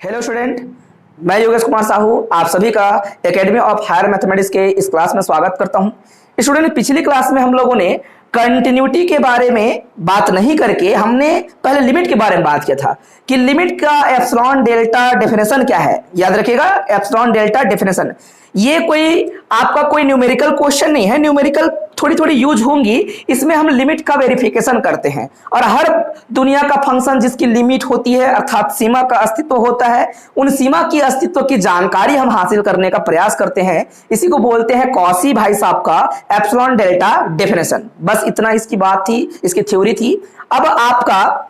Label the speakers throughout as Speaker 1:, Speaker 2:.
Speaker 1: Hello student, मैं योगेश कुमार साहू आप सभी का एकेडमी ऑफ हायर मैथमेटिक्स के इस क्लास में स्वागत करता हूं। स्टूडेंट, पिछली क्लास में हम लोगों ने कंटिन्यूटी के बारे में बात नहीं करके हमने पहले लिमिट के बारे में बात किया था कि लिमिट का एप्सिलॉन डेल्टा डेफिनेशन क्या है। याद रखिएगा, एप्सिलॉन डेल्टा डेफिनेशन ये कोई आपका कोई न्यूमेरिकल क्वेश्चन नहीं है। न्यूमेरिकल थोड़ी थोड़ी यूज होंगी, इसमें हम लिमिट का वेरिफिकेशन करते हैं और हर दुनिया का फंक्शन जिसकी लिमिट होती है अर्थात सीमा का अस्तित्व होता है, उन सीमा की अस्तित्व की जानकारी हम हासिल करने का प्रयास करते हैं। इसी को बोलते हैं कॉसी भाई साहब का एप्सिलॉन डेल्टा डेफिनेशन। बस इतना इसकी बात थी, इसकी थ्योरी थी। अब आपका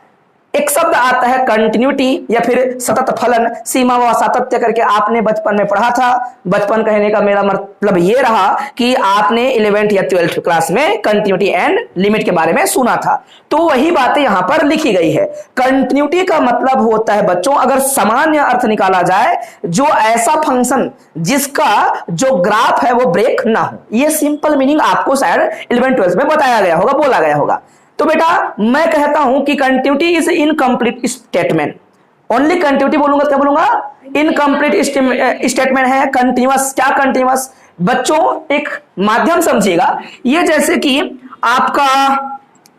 Speaker 1: एक शब्द आता है कंटिन्यूटी या फिर सतत फलन, सीमा व सातत्य करके आपने बचपन में पढ़ा था। बचपन कहने का मेरा मतलब ये रहा कि आपने 11th या 12th क्लास में कंटिन्यूटी एंड लिमिट के बारे में सुना था, तो वही बातें यहां पर लिखी गई है। कंटिन्यूटी का मतलब होता है बच्चों, अगर सामान्य अर्थ निकाला जाए, जो ऐसा फंक्शन जिसका जो ग्राफ है वो ब्रेक ना हो। ये सिंपल मीनिंग आपको शायद 11th-12th में बताया गया होगा, बोला गया होगा। तो बेटा मैं कहता हूं कि continuity is incomplete statement. Only continuity बोलूंगा, क्या बोलूंगा? इनकम्प्लीट स्टेटमेंट है। कंटिन्यूअस, क्या कंटिन्यूअस? बच्चों एक माध्यम समझिएगा, ये जैसे कि आपका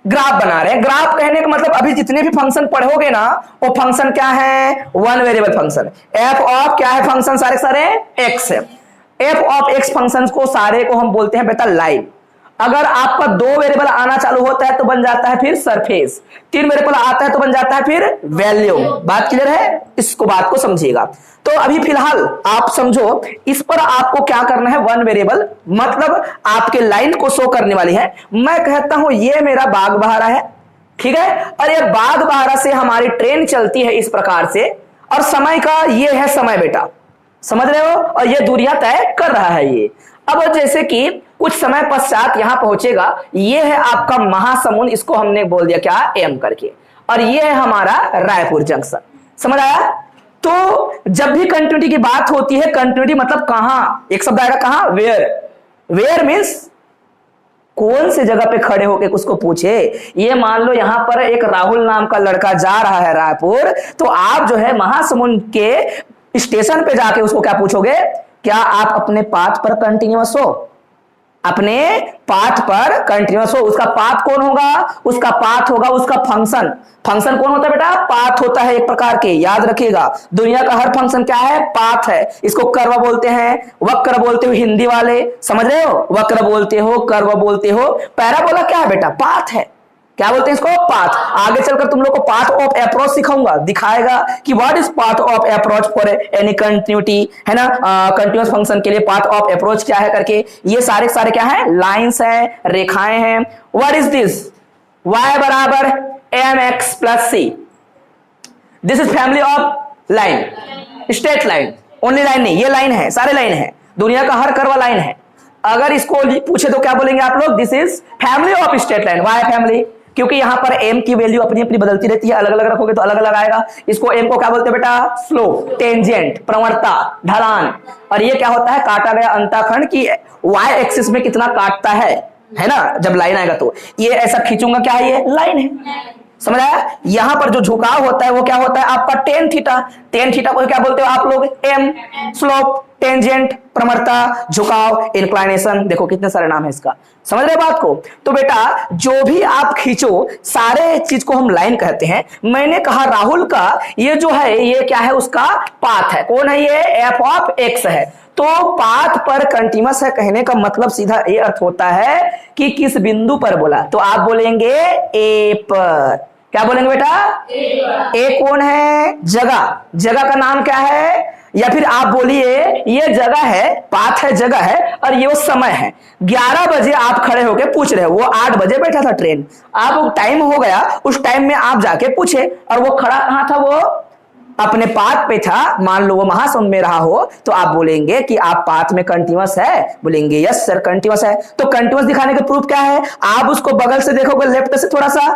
Speaker 1: ग्राफ बना रहे हैं। ग्राफ कहने का मतलब अभी जितने भी फंक्शन पढ़ोगे ना, वो फंक्शन क्या है? One variable function. F of क्या है? फंक्शन सारे सारे एक्स है। एफ ऑफ एक्स फंक्शन को सारे को हम बोलते हैं बेटा लाइन। अगर आपका दो वेरिएबल आना चालू होता है तो बन जाता है फिर सरफेस, तीन वेरिएबल आता है तो बन जाता है फिर वैल्यू। बात क्लियर है? इसको बात को समझिएगा। तो अभी फिलहाल आप समझो, इस पर आपको क्या करना है? वन वेरिएबल मतलब आपके लाइन को शो करने वाली है। मैं कहता हूं ये मेरा बाग बहारा है, ठीक है, और ये बाग बहारा से हमारी ट्रेन चलती है इस प्रकार से, और समय का ये है समय बेटा, समझ रहे हो, और ये दूरियां तय कर रहा है ये। अब जैसे कि कुछ समय पश्चात यहां पहुंचेगा, ये है आपका महासमुंद, इसको हमने बोल दिया क्या? एम करके, और ये है हमारा रायपुर जंक्शन। समझ आया? तो जब भी कंटिन्यूटी की बात होती है, कंटिन्यूटी मतलब कहां, एक शब्द आएगा कहां? वेयर। वेयर मींस कौन से जगह पे खड़े होके उसको पूछे। ये मान लो यहां पर एक राहुल नाम का लड़का जा रहा है रायपुर, तो आप जो है महासमुंद के स्टेशन पे जाके उसको क्या पूछोगे? क्या आप अपने पाथ पर कंटिन्यूअस हो? अपने पाथ पर कंटिन्यूअस हो। उसका पाथ कौन होगा? उसका पाथ होगा उसका फंक्शन। फंक्शन कौन होता है बेटा? पाथ होता है एक प्रकार के, याद रखिएगा। दुनिया का हर फंक्शन क्या है? पाथ है। इसको कर्व बोलते हैं, वक्र बोलते हो हिंदी वाले, समझ रहे हो? वक्र बोलते हो, कर्व बोलते हो। पैराबोला क्या है बेटा? पाथ है। क्या बोलते हैं इसको? पाथ। आगे चलकर तुम लोग को पाथ ऑफ अप्रोच सिखाऊंगा, दिखाएगा कि what is path of approach for any continuity, है ना, कंटिन्यूअस फंक्शन के लिए पाथ ऑफ अप्रोच क्या है करके। ये सारे सारे क्या है? लाइंस है, रेखाएं हैं। What is this? y बराबर mx plus C. This is family of line, straight line. Only line नहीं, ये लाइन है, सारे लाइन है, दुनिया का हर कर्व लाइन है। अगर इसको पूछे तो क्या बोलेंगे आप लोग? This is family of straight line. Why family? क्योंकि यहां पर m की वैल्यू अपनी अपनी बदलती रहती है, अलग अलग रखोगे तो अलग अलग आएगा। इसको m को क्या बोलते हैं बेटा? स्लोप, टेंजेंट, प्रवणता, ढलान। और ये क्या होता है? काटा गया अंतःखंड की y एक्सिस में कितना काटता है ना, जब लाइन आएगा तो ये ऐसा खींचूंगा, क्या है? ये लाइन है। समझ आया? यहां पर जो झुकाव होता है वो क्या होता है? आपका टेन थीटा। टेन थीटा को क्या बोलते हो आप लोग? m। स्लोप, टेंजेंट, प्रवणता, झुकाव, इंक्लाइनेशन, देखो कितने सारे नाम है इसका। समझ रहे बात को? तो बेटा जो भी आप खींचो सारे चीज को हम लाइन कहते हैं। मैंने कहा राहुल का ये जो है ये क्या है? उसका पाथ है। कौन है ये? एफ ऑफ एक्स है। तो पाथ पर कंटिन्यूअस है कहने का मतलब सीधा ये अर्थ होता है कि किस बिंदु पर बोला, तो आप बोलेंगे ए पर। क्या बोलेंगे बेटा? ए कौन है? जगह। जगह का नाम क्या है? या फिर आप बोलिए ये जगह है, पाथ है, जगह है, और ये वो समय है। 11 बजे आप खड़े होके पूछ रहे हो, वो 8 बजे बैठा था ट्रेन, आप टाइम हो गया, उस टाइम में आप जाके पूछे, और वो खड़ा कहां था? वो अपने पाथ पे था। मान लो वो महासमुंद में रहा हो, तो आप बोलेंगे कि आप पाथ में कंटिन्यूअस है? बोलेंगे यस सर कंटिन्यूअस है। तो कंटिन्यूअस दिखाने का प्रूफ क्या है? आप उसको बगल से देखोगे, लेफ्ट से थोड़ा सा,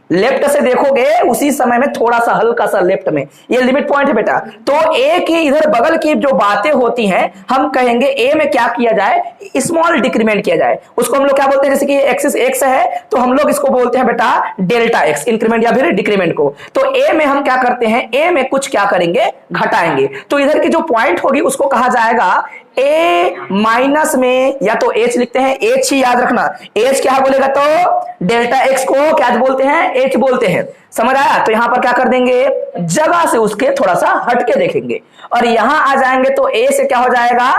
Speaker 1: लेफ्ट से देखोगे उसी समय में थोड़ा सा हल्का सा लेफ्ट में, ये लिमिट पॉइंट है बेटा। तो ए की इधर बगल की जो बातें होती हैं हम कहेंगे ए में क्या किया जाए, स्मॉल डिक्रीमेंट किया जाए। उसको हम लोग क्या बोलते हैं, जैसे कि एक्सिस एक्स है तो हम लोग इसको बोलते हैं बेटा डेल्टा एक्स, इंक्रीमेंट या फिर डिक्रीमेंट को। तो ए में हम क्या करते हैं, ए में कुछ क्या करेंगे, घटाएंगे। तो इधर की जो पॉइंट होगी उसको कहा जाएगा ए माइनस में, या तो एच लिखते हैं, एच ही याद रखना। एच क्या बोलेगा तो डेल्टा एक्स को क्या बोलते हैं, एच बोलते हैं। समझ आया? तो यहां पर क्या कर देंगे, जगह से उसके थोड़ा सा हटके देखेंगे और यहां आ जाएंगे तो ए से क्या हो जाएगा,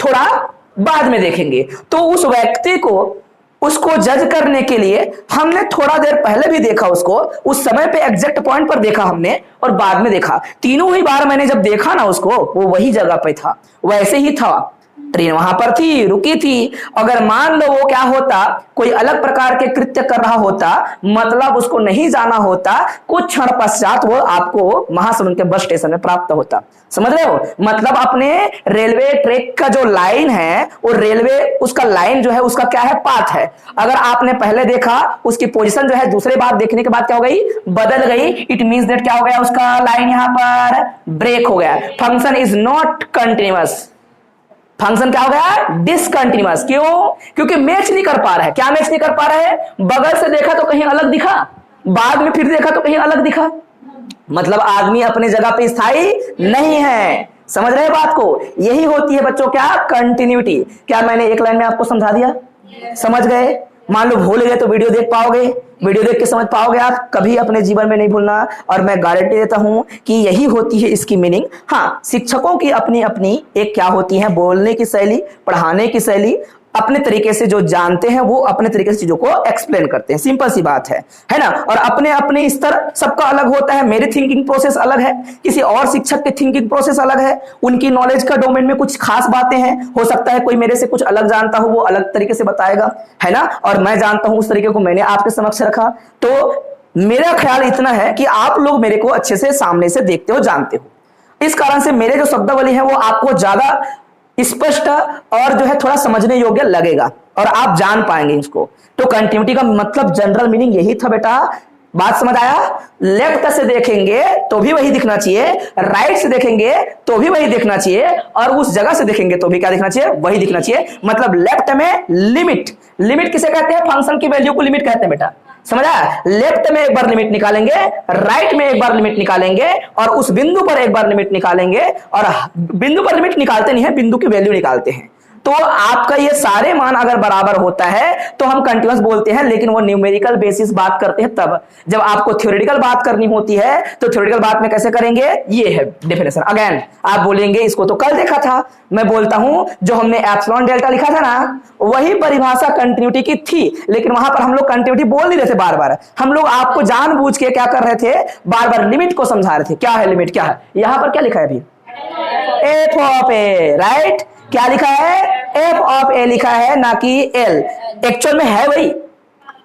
Speaker 1: थोड़ा बाद में देखेंगे। तो उस व्यक्ति को उसको जज करने के लिए हमने थोड़ा देर पहले भी देखा उसको, उस समय पे एग्जैक्ट पॉइंट पर देखा हमने और बाद में देखा। तीनों ही बार मैंने जब देखा ना उसको, वो वही जगह पे था, वैसे ही था, ट्रेन वहां पर थी, रुकी थी। अगर मान लो वो क्या होता, कोई अलग प्रकार के कृत्य कर रहा होता, मतलब उसको नहीं जाना होता, कुछ क्षण पश्चात वो आपको महासमुंद के बस स्टेशन में प्राप्त होता। समझ रहे हो? मतलब अपने रेलवे ट्रैक का जो लाइन है, वो रेलवे उसका लाइन जो है उसका क्या है, पाथ है। अगर आपने पहले देखा, उसकी पोजीशन जो है दूसरे बार देखने के बाद क्या हो गई, बदल गई। इट मींस दैट क्या हो गया, उसका लाइन यहां पर ब्रेक हो गया। Function is not continuous, function क्या हो गया, डिसकंटिन्यूअस। क्यों? क्योंकि मैच नहीं कर पा रहा है। क्या मैच नहीं कर पा रहा है, बगल से देखा तो कहीं अलग दिखा, बाद में फिर देखा तो कहीं अलग दिखा। मतलब आदमी अपने जगह पे स्थायी नहीं है। समझ रहे बात को? यही होती है बच्चों क्या, कंटिन्यूटी। क्या मैंने एक लाइन में आपको समझा दिया? समझ गए? मान लो भूल गए तो वीडियो देख पाओगे, वीडियो देख के समझ पाओगे आप, कभी अपने जीवन में नहीं भूलना। और मैं गारंटी देता हूं कि यही होती है इसकी मीनिंग। हाँ, शिक्षकों की अपनी अपनी एक क्या होती है, बोलने की शैली, पढ़ाने की शैली, अपने तरीके से जो जानते हैं वो अपने तरीके से चीजों को एक्सप्लेन करते हैं। सिंपल सी बात है ना? और अपने अपने स्तर सबका अलग होता है। मेरी थिंकिंग प्रोसेस अलग है, किसी और शिक्षक की थिंकिंग प्रोसेस अलग है, उनकी नॉलेज का डोमेन में कुछ खास बातें हैं। हो सकता है कोई मेरे से कुछ अलग जानता हो, वो अलग तरीके से बताएगा, है ना? और मैं जानता हूं उस तरीके को मैंने आपके समक्ष रखा। तो मेरा ख्याल इतना है कि आप लोग मेरे को अच्छे से सामने से देखते हो, जानते हो। इस कारण से मेरे जो शब्दावली है वो आपको ज्यादा स्पष्ट और जो है थोड़ा समझने योग्य लगेगा और आप जान पाएंगे इसको। तो कंटिन्यूटी का मतलब जनरल मीनिंग यही था बेटा। बात समझ आया? लेफ्ट से देखेंगे तो भी वही दिखना चाहिए, राइट से देखेंगे तो भी वही दिखना चाहिए, और उस जगह से देखेंगे तो भी क्या दिखना चाहिए, वही दिखना चाहिए। मतलब लेफ्ट में लिमिट, लिमिट किसे कहते हैं, फंक्शन की वैल्यू को लिमिट कहते हैं बेटा। समझा? लेफ्ट में एक बार लिमिट निकालेंगे, राइट में एक बार लिमिट निकालेंगे, और उस बिंदु पर एक बार लिमिट निकालेंगे। और बिंदु पर लिमिट निकालते नहीं है, बिंदु की वैल्यू निकालते हैं। तो आपका ये सारे मान अगर बराबर होता है तो हम कंटीन्यूअस बोलते हैं। लेकिन वो न्यूमेरिकल बेसिस बात करते हैं तब, जब आपको थ्योरेटिकल बात करनी होती है तो थ्योरेटिकल बात में कैसे करेंगे, ये है डेफिनेशन। अगेन आप बोलेंगे इसको तो कल देखा था। मैं बोलता हूं जो हमने एप्सिलॉन डेल्टा लिखा था ना, वही परिभाषा कंटिन्यूटी की थी। लेकिन वहां पर हम लोग कंटिन्यूटी बोल नहीं रहे थे बार बार, हम लोग आपको जानबूझ के क्या कर रहे थे, बार बार लिमिट को समझा रहे थे। क्या है लिमिट, क्या है? यहां पर क्या लिखा है अभी, एफ ऑफ ए, राइट? क्या लिखा है, एफ ऑफ ए लिखा है, ना कि एल। एक्चुअल में है वही,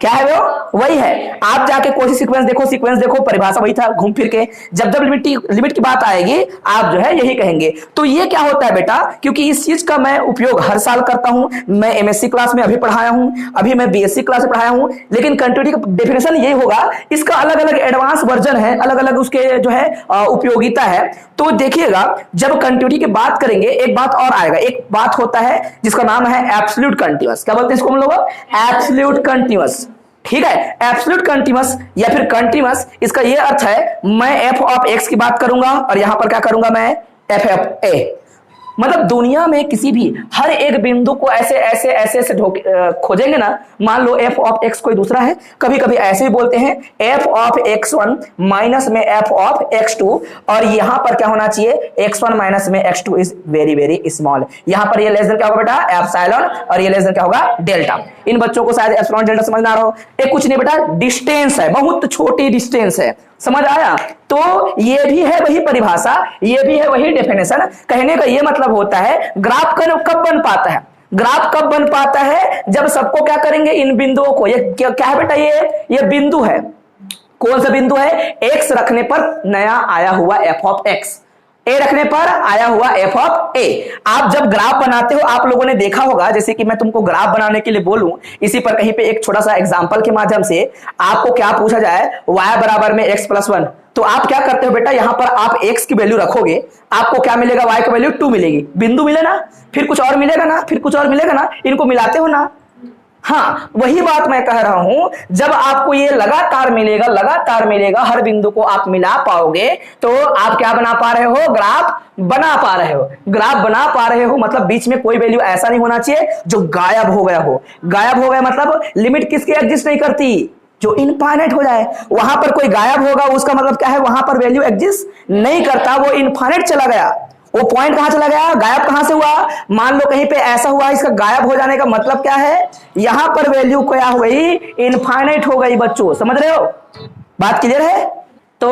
Speaker 1: क्या है वो, वही है। आप जाके कोई सीक्वेंस देखो, सीक्वेंस देखो, परिभाषा वही था घूम फिर के। जब जब लिमिट की बात आएगी आप जो है यही कहेंगे। तो ये क्या होता है बेटा, क्योंकि इस चीज का मैं उपयोग हर साल करता हूं। मैं एमएससी क्लास में अभी पढ़ाया हूं, अभी मैं बीएससी क्लास में पढ़ाया हूं। लेकिन कंटिन्यूटी का डेफिनेशन यही होगा, इसका अलग अलग एडवांस वर्जन है, अलग अलग उसके जो है उपयोगिता है। तो देखिएगा जब कंटिन्यूटी की बात करेंगे एक बात और आएगा। एक बात होता है जिसका नाम है एब्सोल्यूट कंटीन्यूअस। क्या बोलते हैं इसको हम लोग, एब्सोल्यूट कंटीन्यूअस। ठीक है, एब्सोल्यूट कंटीन्यूअस या फिर कंटीन्यूअस, इसका यह अर्थ है मैं एफ ऑफ एक्स की बात करूंगा और यहां पर क्या करूंगा, मैं एफ ऑफ ए। मतलब दुनिया में किसी भी हर एक बिंदु को ऐसे ऐसे ऐसे ऐसे खोजेंगे ना। मान लो एफ ऑफ एक्स कोई दूसरा है, कभी कभी ऐसे भी बोलते हैं एफ ऑफ x1 माइनस में एफ ऑफ x2, और यहां पर क्या होना चाहिए, x1 माइनस में x2 is very very small. यहां पर ये लेस देन क्या होगा बेटा, एप्सिलॉन, और ये लेस देन क्या होगा, डेल्टा। इन बच्चों को शायद एप्सिलॉन डेल्टा समझ ना आ रहा हो। ये कुछ नहीं बेटा, डिस्टेंस है, बहुत छोटी डिस्टेंस है। समझ आया? तो ये भी है वही परिभाषा, ये भी है वही डेफिनेशन। कहने का ये मतलब होता है ग्राफ कब बन पाता है, ग्राफ कब बन पाता है, जब सबको क्या करेंगे, इन बिंदुओं को, ये क्या है बेटा, ये बिंदु है। कौन सा बिंदु है, एक्स रखने पर नया आया हुआ एफ ऑफ एक्स। ए रखने पर आया हुआ एफ ऑफ ए। आप जब ग्राफ बनाते हो आप लोगों ने देखा होगा, जैसे कि मैं तुमको ग्राफ बनाने के लिए बोलूं, इसी पर कहीं पे एक छोटा सा एग्जांपल के माध्यम से आपको क्या पूछा जाए, y बराबर में x प्लस 1, तो आप क्या करते हो बेटा, यहां पर आप x की वैल्यू रखोगे, आपको क्या मिलेगा, y की वैल्यू 2 मिलेगी, बिंदु मिले ना, फिर कुछ और मिलेगा ना, फिर कुछ और मिलेगा ना, इनको मिलाते हो ना। हाँ, वही बात मैं कह रहा हूं, जब आपको ये लगातार मिलेगा, हर बिंदु को आप मिला पाओगे तो आप क्या बना पा रहे हो, ग्राफ बना पा रहे हो। ग्राफ बना पा रहे हो मतलब बीच में कोई वैल्यू ऐसा नहीं होना चाहिए जो गायब हो गया हो। गायब हो गया मतलब लिमिट किसकी एग्जिस्ट नहीं करती, जो इनफाइनाइट हो जाए। वहां पर कोई गायब होगा उसका मतलब क्या है, वहां पर वैल्यू एग्जिस्ट नहीं करता, वो इनफाइनाइट चला गया। वो पॉइंट कहां चला गया, गायब कहां से हुआ, मान लो कहीं पे ऐसा हुआ, इसका गायब हो जाने का मतलब क्या है, यहां पर वैल्यू क्या हो गई, इनफाइनाइट हो गई। बच्चों समझ रहे हो, बात क्लियर है। तो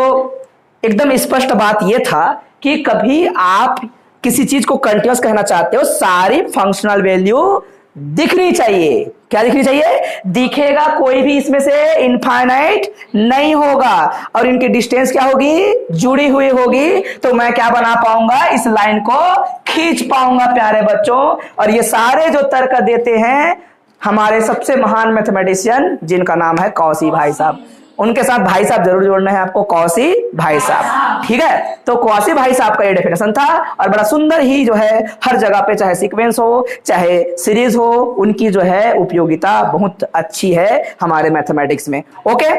Speaker 1: एकदम स्पष्ट बात यह था कि कभी आप किसी चीज को कंटीन्यूअस कहना चाहते हो, सारी फंक्शनल वैल्यू दिखनी चाहिए। क्या दिखनी चाहिए, दिखेगा कोई भी इसमें से इनफाइनाइट नहीं होगा, और इनकी डिस्टेंस क्या होगी, जुड़ी हुई होगी, तो मैं क्या बना पाऊंगा, इस लाइन को खींच पाऊंगा प्यारे बच्चों। और ये सारे जो तर्क देते हैं हमारे सबसे महान मैथमेटिशियन जिनका नाम है कौशी भाई साहब, उनके साथ भाई साहब जरूर जोड़ना है आपको, कौशी भाई साहब, ठीक है। तो कौशी भाई साहब का ये डेफिनेशन था, और बड़ा सुंदर ही जो है हर जगह पे, चाहे सीक्वेंस हो चाहे सीरीज हो, उनकी जो है उपयोगिता बहुत अच्छी है हमारे मैथमेटिक्स में। ओके,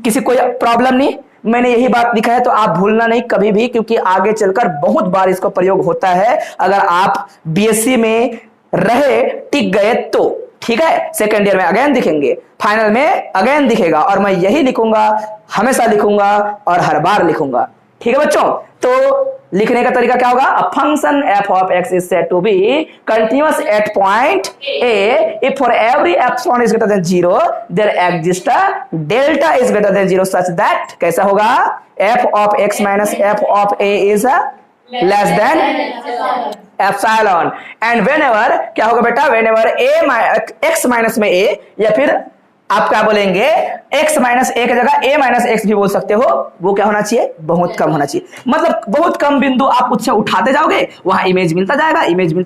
Speaker 1: किसी कोई प्रॉब्लम नहीं, मैंने यही बात लिखा है तो आप भूलना नहीं कभी भी, क्योंकि आगे चलकर बहुत बार इसका प्रयोग होता है। अगर आप बीएससी में रहे, टिक गए तो ठीक है, सेकेंड ईयर में अगेन दिखेंगे, फाइनल में अगेन दिखेगा, और मैं यही लिखूंगा, हमेशा लिखूंगा और हर बार लिखूंगा, ठीक है बच्चों। तो लिखने का तरीका क्या होगा, a function f of x is said to be continuous at point a if for every epsilon is greater than 0 there exists a delta is greater than 0 such that कैसा होगा, f of x minus f of a is less than epsilon. And whenever क्या होगा बेटा, whenever x minus में a, या फिर आप क्या बोलेंगे, x माइनस a की जगह a माइनस x भी बोल सकते हो, वो क्या होना चाहिए, बहुत कम होना चाहिए। मतलब बहुत कम बिंदु आप उससे उठाते जाओगे, वहां इमेज मिलता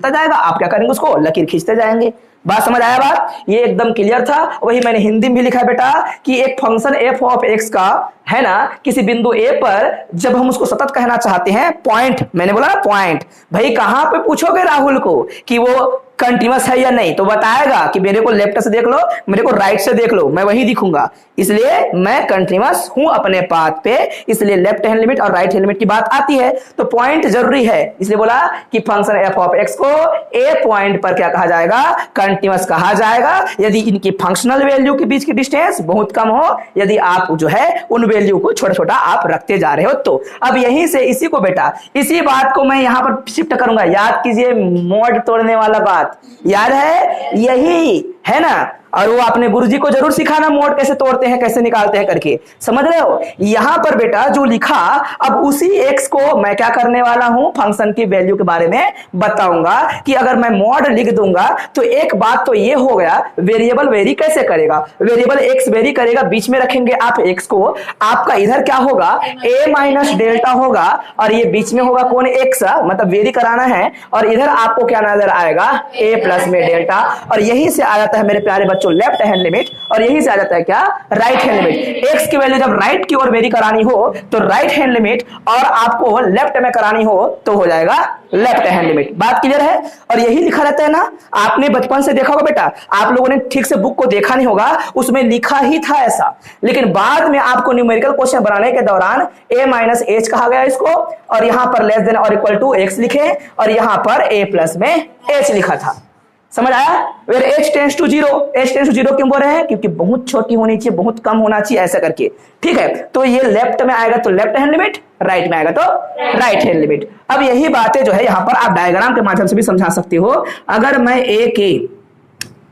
Speaker 1: जाएगा, आप क्या करेंगे, उसको लकीर खींचते जाएंगे। बात समझ आया, बात ये एकदम क्लियर था। वही मैंने हिंदी में भी लिखा है बेटा कि एक फंक्शन f ऑफ x का है ना, किसी बिंदु a पर जब हम उसको सतत कहना चाहते हैं, पॉइंट, मैंने बोला ना पॉइंट, भाई कहां पे पूछोगे राहुल को कि वो कंटीन्यूअस है या नहीं, तो बताएगा कि मेरे को लेफ्ट से देख लो, मेरे को राइट से देख लो, मैं वही दिखूंगा, इसलिए मैं कंटीन्यूअस हूं अपने पाथ पे, इसलिए लेफ्ट हैंड लिमिट और राइट हैंड लिमिट की बात आती है तो पॉइंट जरूरी है। इसलिए बोला कि फंक्शन f ऑफ x को a पॉइंट पर क्या कहा जाएगा, कंटीन्यूअस कहा जाएगा, यदि इनकी फंक्शनल वैल्यू के बीच की डिस्टेंस बहुत कम हो, यदि आप जो है उन वैल्यू को छोटा छोटा आप रखते जा रहे हो तो। अब यहीं से इसी को बेटा, इसी बात को मैं यहां पर शिफ्ट करूंगा, याद कीजिए मोड तोड़ने वाला बात याद है, यही है ना, और वो आपने गुरुजी को जरूर सिखाना, मोड कैसे तोड़ते हैं, कैसे निकालते हैं करके, समझ रहे हो। यहां पर बेटा जो लिखा, अब उसी x को मैं क्या करने वाला हूं, फंक्शन की वैल्यू के बारे में बताऊंगा कि अगर मैं मॉड लिख दूंगा तो एक बात तो ये हो गया, वेरिएबल वेरी कैसे करेगा, वेरिएबल x वेरी करेगा, बीच में रखेंगे आप x को, आपका इधर क्या होगा, a माइनस डेल्टा होगा, और ये बीच में होगा कौन, x, मतलब वेरी कराना है, और इधर आपको क्या नजर आएगा, a प्लस में डेल्टा, और यही से आ जाता है मेरे प्यारे बच्चों लेफ्ट हैंड लिमिट, और यही से आ जाता है क्या, राइट हैंड लिमिट। x की वैल्यू जब राइट की ओर वेरी करानी हो तो राइट हैंड लिमिट, और आपको लेफ्ट में करानी हो तो हो जाएगा लेफ्ट हैंड लिमिट। बात क्लियर है, और यही लिखा रहता है ना, आपने बचपन से देखा होगा बेटा, आप लोगों ने ठीक से बुक को देखा नहीं होगा, उसमें लिखा ही था ऐसा, लेकिन बाद में आपको न्यूमेरिकल क्वेश्चन बनाने के दौरान a माइनस एच कहा गया इसको, और यहां पर लेस देन और इक्वल टू x लिखे, और यहां पर a प्लस में h लिखा था, समझ आया। Where h tends to 0, h tends to 0 क्यों बोल रहे हैं, क्योंकि बहुत छोटी होनी चाहिए, बहुत कम होना चाहिए, ऐसा करके, ठीक है। तो ये लेफ्ट में आएगा तो लेफ्ट हैंड लिमिट, राइट में आएगा तो राइट हैंड लिमिट। अब यही बातें जो है यहाँ पर आप डायग्राम के माध्यम से भी समझा सकते हो। अगर मैं a के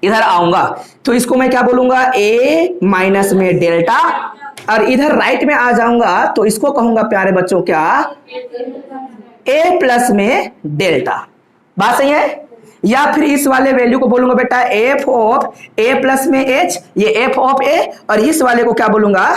Speaker 1: इधर आऊंगा तो इसको मैं क्या बोलूंगा, a माइनस में डेल्टा, और इधर राइट में आ जाऊंगा तो इसको कहूंगा प्यारे बच्चों क्या, a प्लस में डेल्टा। बात सही है, या फिर इस वाले वैल्यू को बोलूंगा बेटा f ऑफ a प्लस में h, ये f ऑफ a, और इस वाले को क्या बोलूंगा,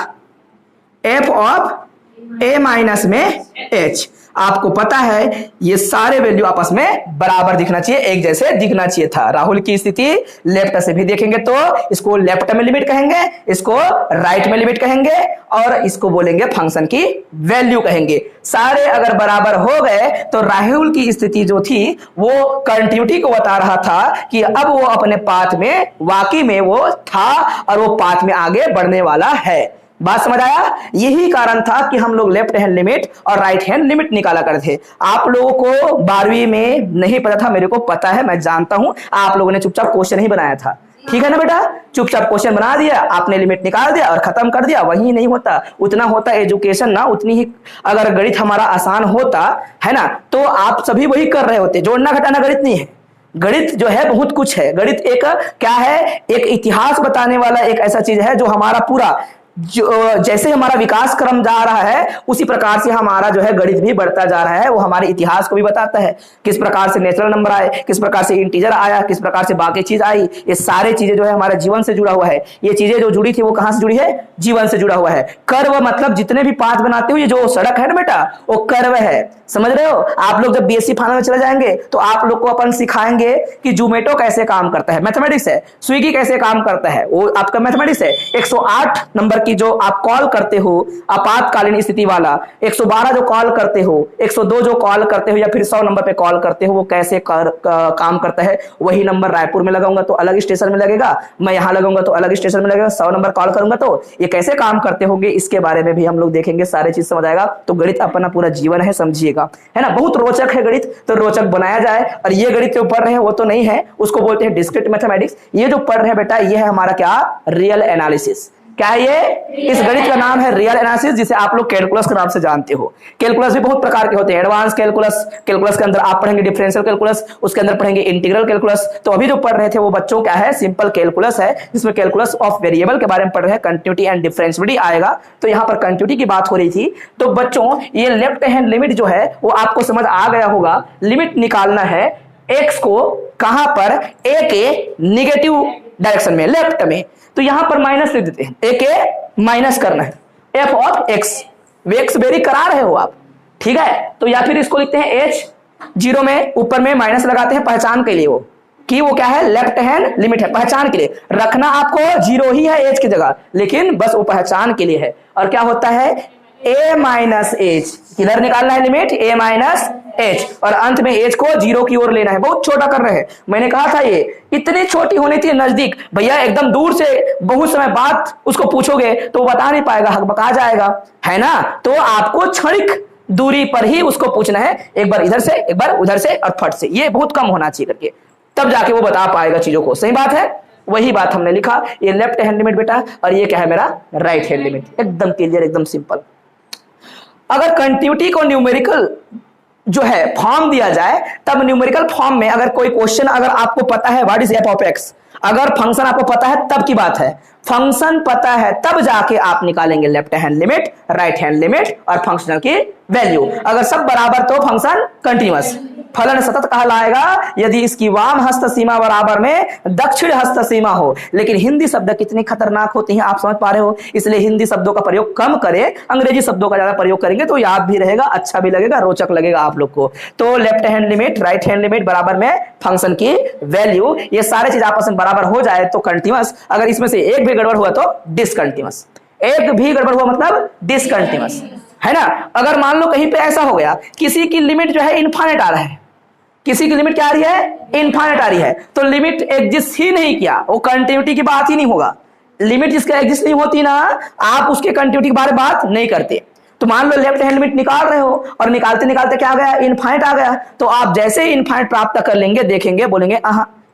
Speaker 1: f ऑफ a माइनस में h। आपको पता है ये सारे वैल्यू आपस में बराबर दिखना चाहिए, एक जैसे दिखना चाहिए था। राहुल की स्थिति लेफ्ट से भी देखेंगे तो इसको लेफ्ट में लिमिट कहेंगे, इसको राइट में लिमिट कहेंगे और इसको बोलेंगे फंक्शन की वैल्यू कहेंगे। सारे अगर बराबर हो गए तो राहुल की स्थिति जो थी वो कंटिन्यूटी को बता रहा था कि अब वो अपने पाथ में वाकई में वो था और वो पाथ में आगे बढ़ने वाला है। बात समझ आया? यही कारण था कि हम लोग लेफ्ट हैंड लिमिट और राइट हैंड लिमिट निकाला करते थे। आप लोगों को 12वीं में नहीं पता था, मेरे को पता है, मैं जानता हूं। आप लोगों ने चुपचाप क्वेश्चन ही बनाया था, ठीक है ना बेटा? चुपचाप क्वेश्चन बना दिया, आपने लिमिट निकाल दिया और खत्म कर दिया। वही नहीं होता, उतना होता एजुकेशन ना, उतनी ही अगर गणित हमारा आसान होता है ना तो आप सभी वही कर रहे होते। जोड़ना घटाना गणित नहीं है, गणित जो है बहुत कुछ है। गणित एक क्या है, एक इतिहास बताने वाला एक ऐसा चीज है जो हमारा पूरा जो जैसे हमारा विकास क्रम जा रहा है उसी प्रकार से हमारा जो है गणित भी बढ़ता जा रहा है। वो हमारे इतिहास को भी बताता है, किस प्रकार से नेचुरल नंबर आए, किस प्रकार से इंटीजर आया, किस प्रकार से बाकी चीज आई। ये सारे चीजें जो है हमारे जीवन से जुड़ा हुआ है। ये चीजें जो जुड़ी थी वो कहां से जुड़ी है? जीवन से जुड़ा हुआ है। कर्व मतलब जितने भी पाथ बनाते हो, ये जो सड़क है ना बेटा वो कर्व है, समझ रहे हो? आप लोग जब बीएससी फाइनल में चले जाएंगे तो आप लोग को अपन सिखाएंगे कि जोमेटो कैसे काम करता है, मैथमेटिक्स है। स्विगी कैसे काम करता है, वो आपका मैथमेटिक्स है। 108 नंबर की जो आप कॉल करते हो आपातकालीन स्थिति वाला, 112 जो कॉल करते हो, 102 जो कॉल करते हो या फिर 100 नंबर पे कॉल करते हो, वो कैसे काम करता है। वही नंबर रायपुर में लगाऊंगा तो अलग स्टेशन में लगेगा, मैं यहां लगाऊंगा तो अलग स्टेशन में लगेगा। 100 नंबर कॉल करूंगा तो ये कैसे काम करते होंगे, इसके बारे में भी हम लोग देखेंगे, सारे चीज समझ आएगा। तो गणित अपना पूरा जीवन है, समझिएगा, है ना? बहुत रोचक है गणित, तो रोचक बनाया जाए। और ये गणित जो पढ़ रहे हैं वो तो नहीं है, उसको बोलते हैं डिस्क्रीट मैथमेटिक्स। ये जो पढ़ रहे हैं बेटा ये है हमारा क्या? Real analysis. क्या है ये? इस गणित का नाम है रियल एनालिसिस, जिसे आप लोग कैलकुलस के नाम से जानते हो। कैलकुलस भी बहुत प्रकार के होते हैं, एडवांस कैलकुलस, कैलकुलस के अंदर आप पढ़ेंगे डिफरेंशियल कैलकुलस, उसके अंदर पढ़ेंगे इंटीग्रल कैलकुलस। तो अभी जो पढ़ रहे थे वो बच्चों क्या है? सिंपल कैलकुलस है, जिसमें कैलकुलस ऑफ वेरिएबल के बारे में पढ़ रहे हैं, कंटिन्यूटी एंड डिफरेंशियलिटी आएगा। तो यहाँ पर कंटिन्यूटी की बात हो रही थी। तो बच्चों ये लेफ्ट हैंड लिमिट जो है वो आपको समझ आ गया होगा। लिमिट निकालना है एक्स को कहां पर? ए के निगेटिव डायरेक्शन में, लेफ्ट में। तो यहां पर माइनस लिख देते हैं, ए के माइनस करना है F of x. X very करा रहे हो आप, ठीक है? तो या फिर इसको लिखते हैं एच, जीरो में ऊपर में माइनस लगाते हैं पहचान के लिए, वो कि वो क्या है? लेफ्ट हैंड लिमिट है, पहचान के लिए रखना आपको जीरो ही है एच की जगह, लेकिन बस वो पहचान के लिए है। और क्या होता है? ए माइनस एच, किधर निकालना है लिमिट? ए माइनस एच, और अंत में एच को जीरो की ओर लेना है। बहुत छोटा कर रहे हैं, मैंने कहा था ये इतनी छोटी होनी थी नजदीक। भैया एकदम दूर से बहुत समय बाद उसको पूछोगे तो बता नहीं पाएगा, हकबका जाएगा, है ना? तो आपको क्षणिक दूरी पर ही उसको पूछना है, एक बार इधर से एक बार उधर से और फट से, ये बहुत कम होना चाहिए करके, तब जाके वो बता पाएगा चीजों को। सही बात है? वही बात हमने लिखा, ये लेफ्ट हैंड लिमिट बेटा, और ये क्या है मेरा? Right hand limit. एकदम क्लियर, एकदम सिंपल। अगर कंटिन्यूटी को न्यूमेरिकल जो है फॉर्म दिया जाए, तब न्यूमेरिकल फॉर्म में अगर कोई क्वेश्चन अगर आपको पता है what is F of x, अगर फंक्शन आपको पता है तब की बात है। फंक्शन पता है तब जाके आप निकालेंगे left hand limit, right hand limit और फंक्शनल की वैल्यू। अगर सब बराबर तो फंक्शन कंटिन्यूअस। फलन सतत कहलाएगा यदि इसकी वाम हस्त सीमा बराबर में दक्षिण हस्त सीमा हो। लेकिन हिंदी शब्द कितनी खतरनाक होती हैं आप समझ पा रहे हो, इसलिए हिंदी शब्दों का प्रयोग कम करें, अंग्रेजी शब्दों का ज्यादा प्रयोग करेंगे तो याद भी रहेगा, अच्छा भी लगेगा, रोचक लगेगा आप लोग को। तो left hand limit, right hand limit बराबर में फंक्शन की वैल्यू, ये सारे चीज आपस में बराबर हो जाए तो कंटिन्यूअस। अगर इसमें से एक भी गड़बड़ हुआ तो डिसकंटिन्यूअस। एक भी गड़बड़ हुआ मतलब डिसकंटिन्यूअस, है ना? अगर मान लो कहीं पे ऐसा हो गया, किसी की लिमिट जो है इनफाइनाइट आ रहा है, किसी की लिमिट क्या आ रही है? इनफाइनाइट आ रही है, तो लिमिट एग्जिस्ट ही नहीं किया, वो कंटिन्यूटी की बात ही नहीं होगा। लिमिट जिसका एग्जिस्ट नहीं होती ना, आप उसके कंटिन्यूटी के बारे में बात नहीं करते। तो मान लो लेफ्ट हैंड लिमिट निकाल रहे हो और निकालते निकालते क्या आ गया? इनफाइनाइट आ गया। तो आप जैसे इनफाइनाइट प्राप्त कर लेंगे, देखेंगे, बोलेंगे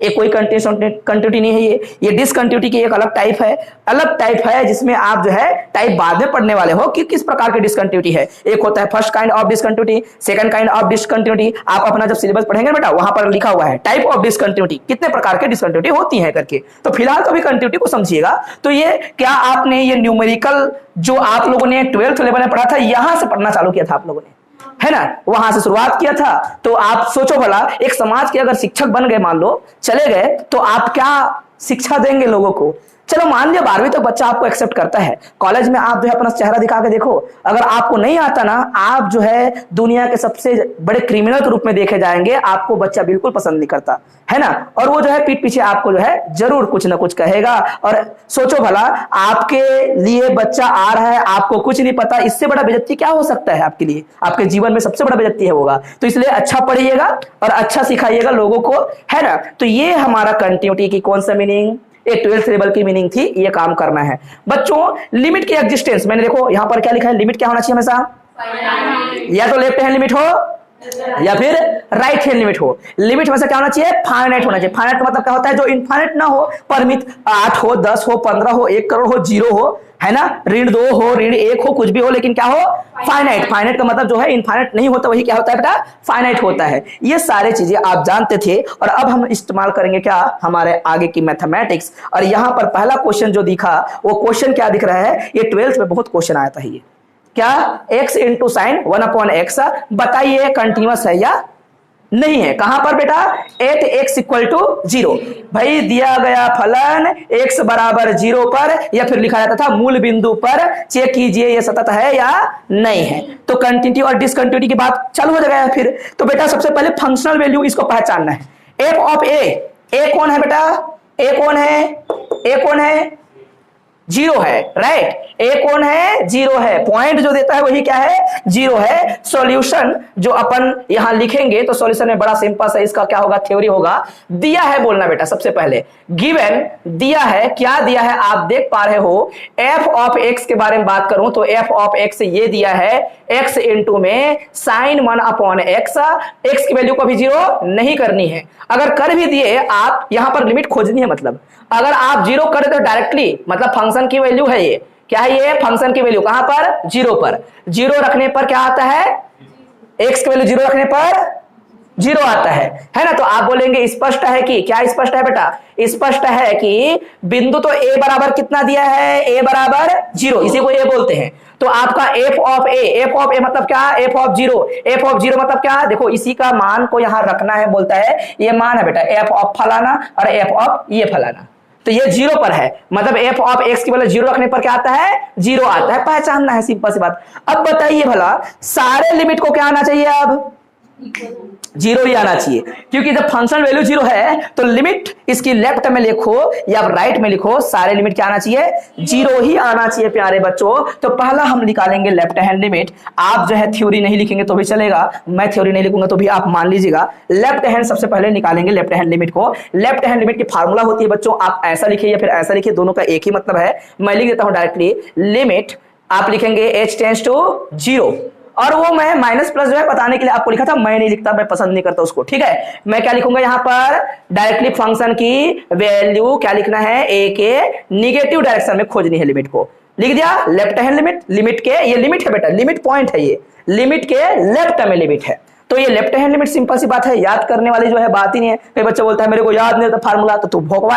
Speaker 1: ये कोई कंटिन्यूटी नहीं है, ये डिसकंटिन्यूटी की एक अलग टाइप है। अलग टाइप है जिसमें आप जो है टाइप बाद में पढ़ने वाले हो कि किस प्रकार की डिसकंटिन्यूटी है। एक होता है first kind of discontinuity, second kind of discontinuity. आप अपना जब सिलेबस पढ़ेंगे बेटा वहां पर लिखा हुआ है टाइप ऑफ डिसकंटिन्यूटी, कितने प्रकार के डिसकंटिन्यूटी होती है करके। तो फिलहाल तो अभी कंटिन्यूटी को समझिएगा। तो ये क्या आपने ये न्यूमेरिकल जो आप लोगों ने 12th लेवल में पढ़ा था, यहां से पढ़ना चालू किया था आप लोगों ने, है ना? वहां से शुरुआत किया था। तो आप सोचो भला, एक समाज के अगर शिक्षक बन गए, मान लो चले गए, तो आप क्या शिक्षा देंगे लोगों को? चलो मान लिया 12वीं तक बच्चा आपको एक्सेप्ट करता है, कॉलेज में आप जो है अपना चेहरा दिखा के देखो, अगर आपको नहीं आता ना, आप जो है दुनिया के सबसे बड़े क्रिमिनल के रूप में देखे जाएंगे, आपको बच्चा बिल्कुल पसंद नहीं करता है ना। और वो जो है पीठ पीछे आपको जो है जरूर कुछ ना कुछ कहेगा। और सोचो भला, आपके लिए बच्चा आ रहा है, आपको कुछ नहीं पता, इससे बड़ा बेइज्जती क्या हो सकता है आपके लिए, आपके जीवन में सबसे बड़ा बेइज्जती है होगा। तो इसलिए अच्छा पढ़िएगा और अच्छा सिखाइएगा लोगों को, है ना। तो ये हमारा कंटिन्यूटी की कौन सा मीनिंग, एक 12th लेवल की मीनिंग थी, ये काम करना है बच्चों। लिमिट की एग्जिस्टेंस, मैंने देखो यहां पर क्या लिखा है, लिमिट क्या होना चाहिए हमेशा, या तो लेफ्ट हैंड लिमिट हो या फिर राइट हैंड लिमिट हो। लिमिट में से क्या होना चाहिए, फाइनाइट होना चाहिए। फाइनाइट का मतलब क्या होता है, जो इनफाइनाइट ना हो, परिमित, 8 हो, 10 हो, 15 हो, 1 करोड़ हो, 0 हो, है ना, ऋण 2 हो, ऋण 1 हो, कुछ भी हो, लेकिन क्या हो, फाइनाइट। फाइनाइट का मतलब जो है इनफाइनाइट नहीं होता, वही क्या होता है बेटा, फाइनाइट होता है। ये सारे चीजें आप जानते थे और अब हम इस्तेमाल करेंगे क्या, हमारे आगे की मैथमेटिक्स। और यहां पर पहला क्वेश्चन जो दिखा, वो क्वेश्चन क्या दिख रहा है, ये 12th में बहुत क्वेश्चन आया था, ये क्या, x इंटू साइन 1/x, बताइए कंटिन्यूअस है या नहीं है। कहां पर बेटा, एट x इक्वल टू 0। भाई दिया गया फलन x बराबर 0 पर, या फिर लिखा जाता था मूल बिंदु पर, चेक कीजिए ये सतत है या नहीं है। तो कंटिन्यूटी और डिसकंटिन्यूटी की बात चालू हो जाएगा फिर। तो बेटा सबसे पहले फंक्शनल वैल्यू इसको पहचानना है। एफ ऑफ ए कौन है बेटा, ए कौन है, ए कौन है, 0 है, राइट। ए कौन है, 0 है। पॉइंट जो देता है वही क्या है, 0 है। सॉल्यूशन जो अपन यहां लिखेंगे, तो सॉल्यूशन में बड़ा सिंपल है, इसका क्या होगा, थ्योरी होगा। दिया है बोलना बेटा सबसे पहले, गिवन दिया है, क्या दिया है आप देख पा रहे हो। एफ ऑफ एक्स के बारे में बात करूं तो एफ ऑफ एक्स ये दिया है, एक्स इंटू में साइन 1/x, एक्स की वैल्यू को भी 0 नहीं करनी है। अगर कर भी दिए आप, यहां पर लिमिट खोजनी है, मतलब अगर आप 0 कर दो डायरेक्टली, मतलब फंक्शन की वैल्यू है ये, क्या है ये, फंक्शन की वैल्यू कहां पर, 0 पर। 0 रखने पर क्या आता है, x की वैल्यू 0 रखने पर 0 आता है ना। तो आप बोलेंगे स्पष्ट है कि, क्या स्पष्ट है बेटा, स्पष्ट है कि बिंदु तो a बराबर कितना दिया है, a बराबर 0, इसी को a बोलते हैं। तो आपका f ऑफ a मतलब क्या, f ऑफ 0 मतलब क्या, देखो इसी का मान को यहां रखना है, बोलता है ये मान है बेटा f ऑफ फलाना और f ऑफ ये फलाना। तो ये 0 पर है, मतलब f ऑफ x की वैल्यू 0 रखने पर क्या आता है, 0 आता है, पहचानना है, सिंपल सी बात। अब बताइए भला, सारे लिमिट को क्या आना चाहिए, अब 0 ही आना चाहिए, क्योंकि जब फंक्शन वैल्यू 0 है तो लिमिट इसकी लेफ्ट में लिखो या राइट में लिखो, सारे लिमिट क्या आना चाहिए, 0 ही आना चाहिए प्यारे बच्चों। तो पहला हम निकालेंगे लेफ्ट हैंड लिमिट। आप जो है थ्योरी नहीं लिखेंगे तो भी चलेगा, मैं थ्योरी नहीं लिखूंगा तो भी आप मान लीजिएगा। लेफ्ट हैंड सबसे पहले निकालेंगे लेफ्ट हैंड लिमिट को। लेफ्ट हैंड लिमिट की फार्मूला होती है बच्चों, आप ऐसा लिखिए या फिर ऐसा लिखिए, दोनों का एक ही मतलब है। मैं लिख देता हूं डायरेक्टली, लिमिट आप लिखेंगे h टेंड्स टू 0, और वो मैं माइनस प्लस जो है बताने के लिए आपको लिखा था, मैं नहीं लिखता, मैं पसंद नहीं करता उसको, ठीक है। मैं क्या लिखूंगा यहां पर, डायरेक्टली फंक्शन की वैल्यू क्या लिखना है, ए के निगेटिव डायरेक्शन में खोजनी है, लिमिट को लिख दिया। लेफ्ट हैंड लिमिट, लिमिट के, ये लिमिट है बेटा, लिमिट पॉइंट है, ये लिमिट के लेफ्ट में लिमिट है। तो ये लेफ्ट हैंड लिमिट सिंपल सी बात है, याद करने वाली जो है बात ही नहीं है। कोई बच्चा बोलता है मेरे को याद नहीं आता फार्मूला, तो तू भोकवा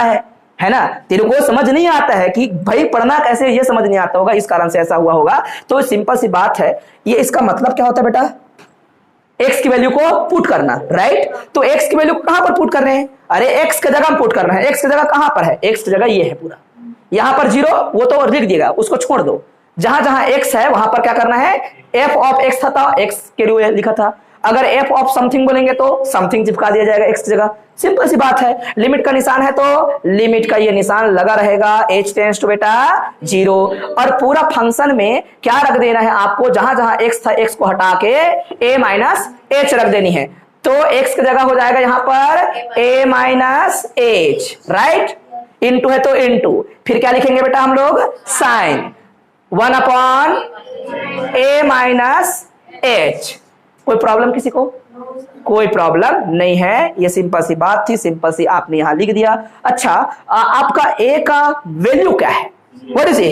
Speaker 1: है ना, तेरे को समझ नहीं आता है कि भाई पढ़ना कैसे, ये समझ नहीं आता होगा, इस कारण से ऐसा हुआ होगा। तो सिंपल सी बात है, ये इसका मतलब क्या होता है बेटा, x की वैल्यू को पुट करना, राइट। तो x की वैल्यू को कहां पर पुट कर रहे हैं, अरे x की जगह पुट करना है। x की जगह कहां पर है, x की जगह ये है पूरा, यहां पर 0, वो तो लिख दिएगा, उसको छोड़ दो। जहां जहां x है वहां पर क्या करना है, f ऑफ x था, x के लिए लिखा था। अगर f ऑफ समथिंग बोलेंगे तो समथिंग चिपका दिया जाएगा x की जगह, सिंपल सी बात है। लिमिट का निशान है तो लिमिट का ये निशान लगा रहेगा, h टेंड्स टू बेटा 0। और पूरा फंक्शन में क्या रख देना है आपको, जहां जहां x था x को हटा के a माइनस h रख देनी है। तो x की जगह हो जाएगा यहां पर a minus h, right. Into है तो इनटू, फिर क्या लिखेंगे बेटा हम लोग, साइन 1/a माइनस h। कोई प्रॉब्लम किसी को, कोई प्रॉब्लम नहीं है, ये सिंपल सी बात थी, सिंपल सी आपने यहां लिख दिया। अच्छा, आपका a का वैल्यू क्या है, what is a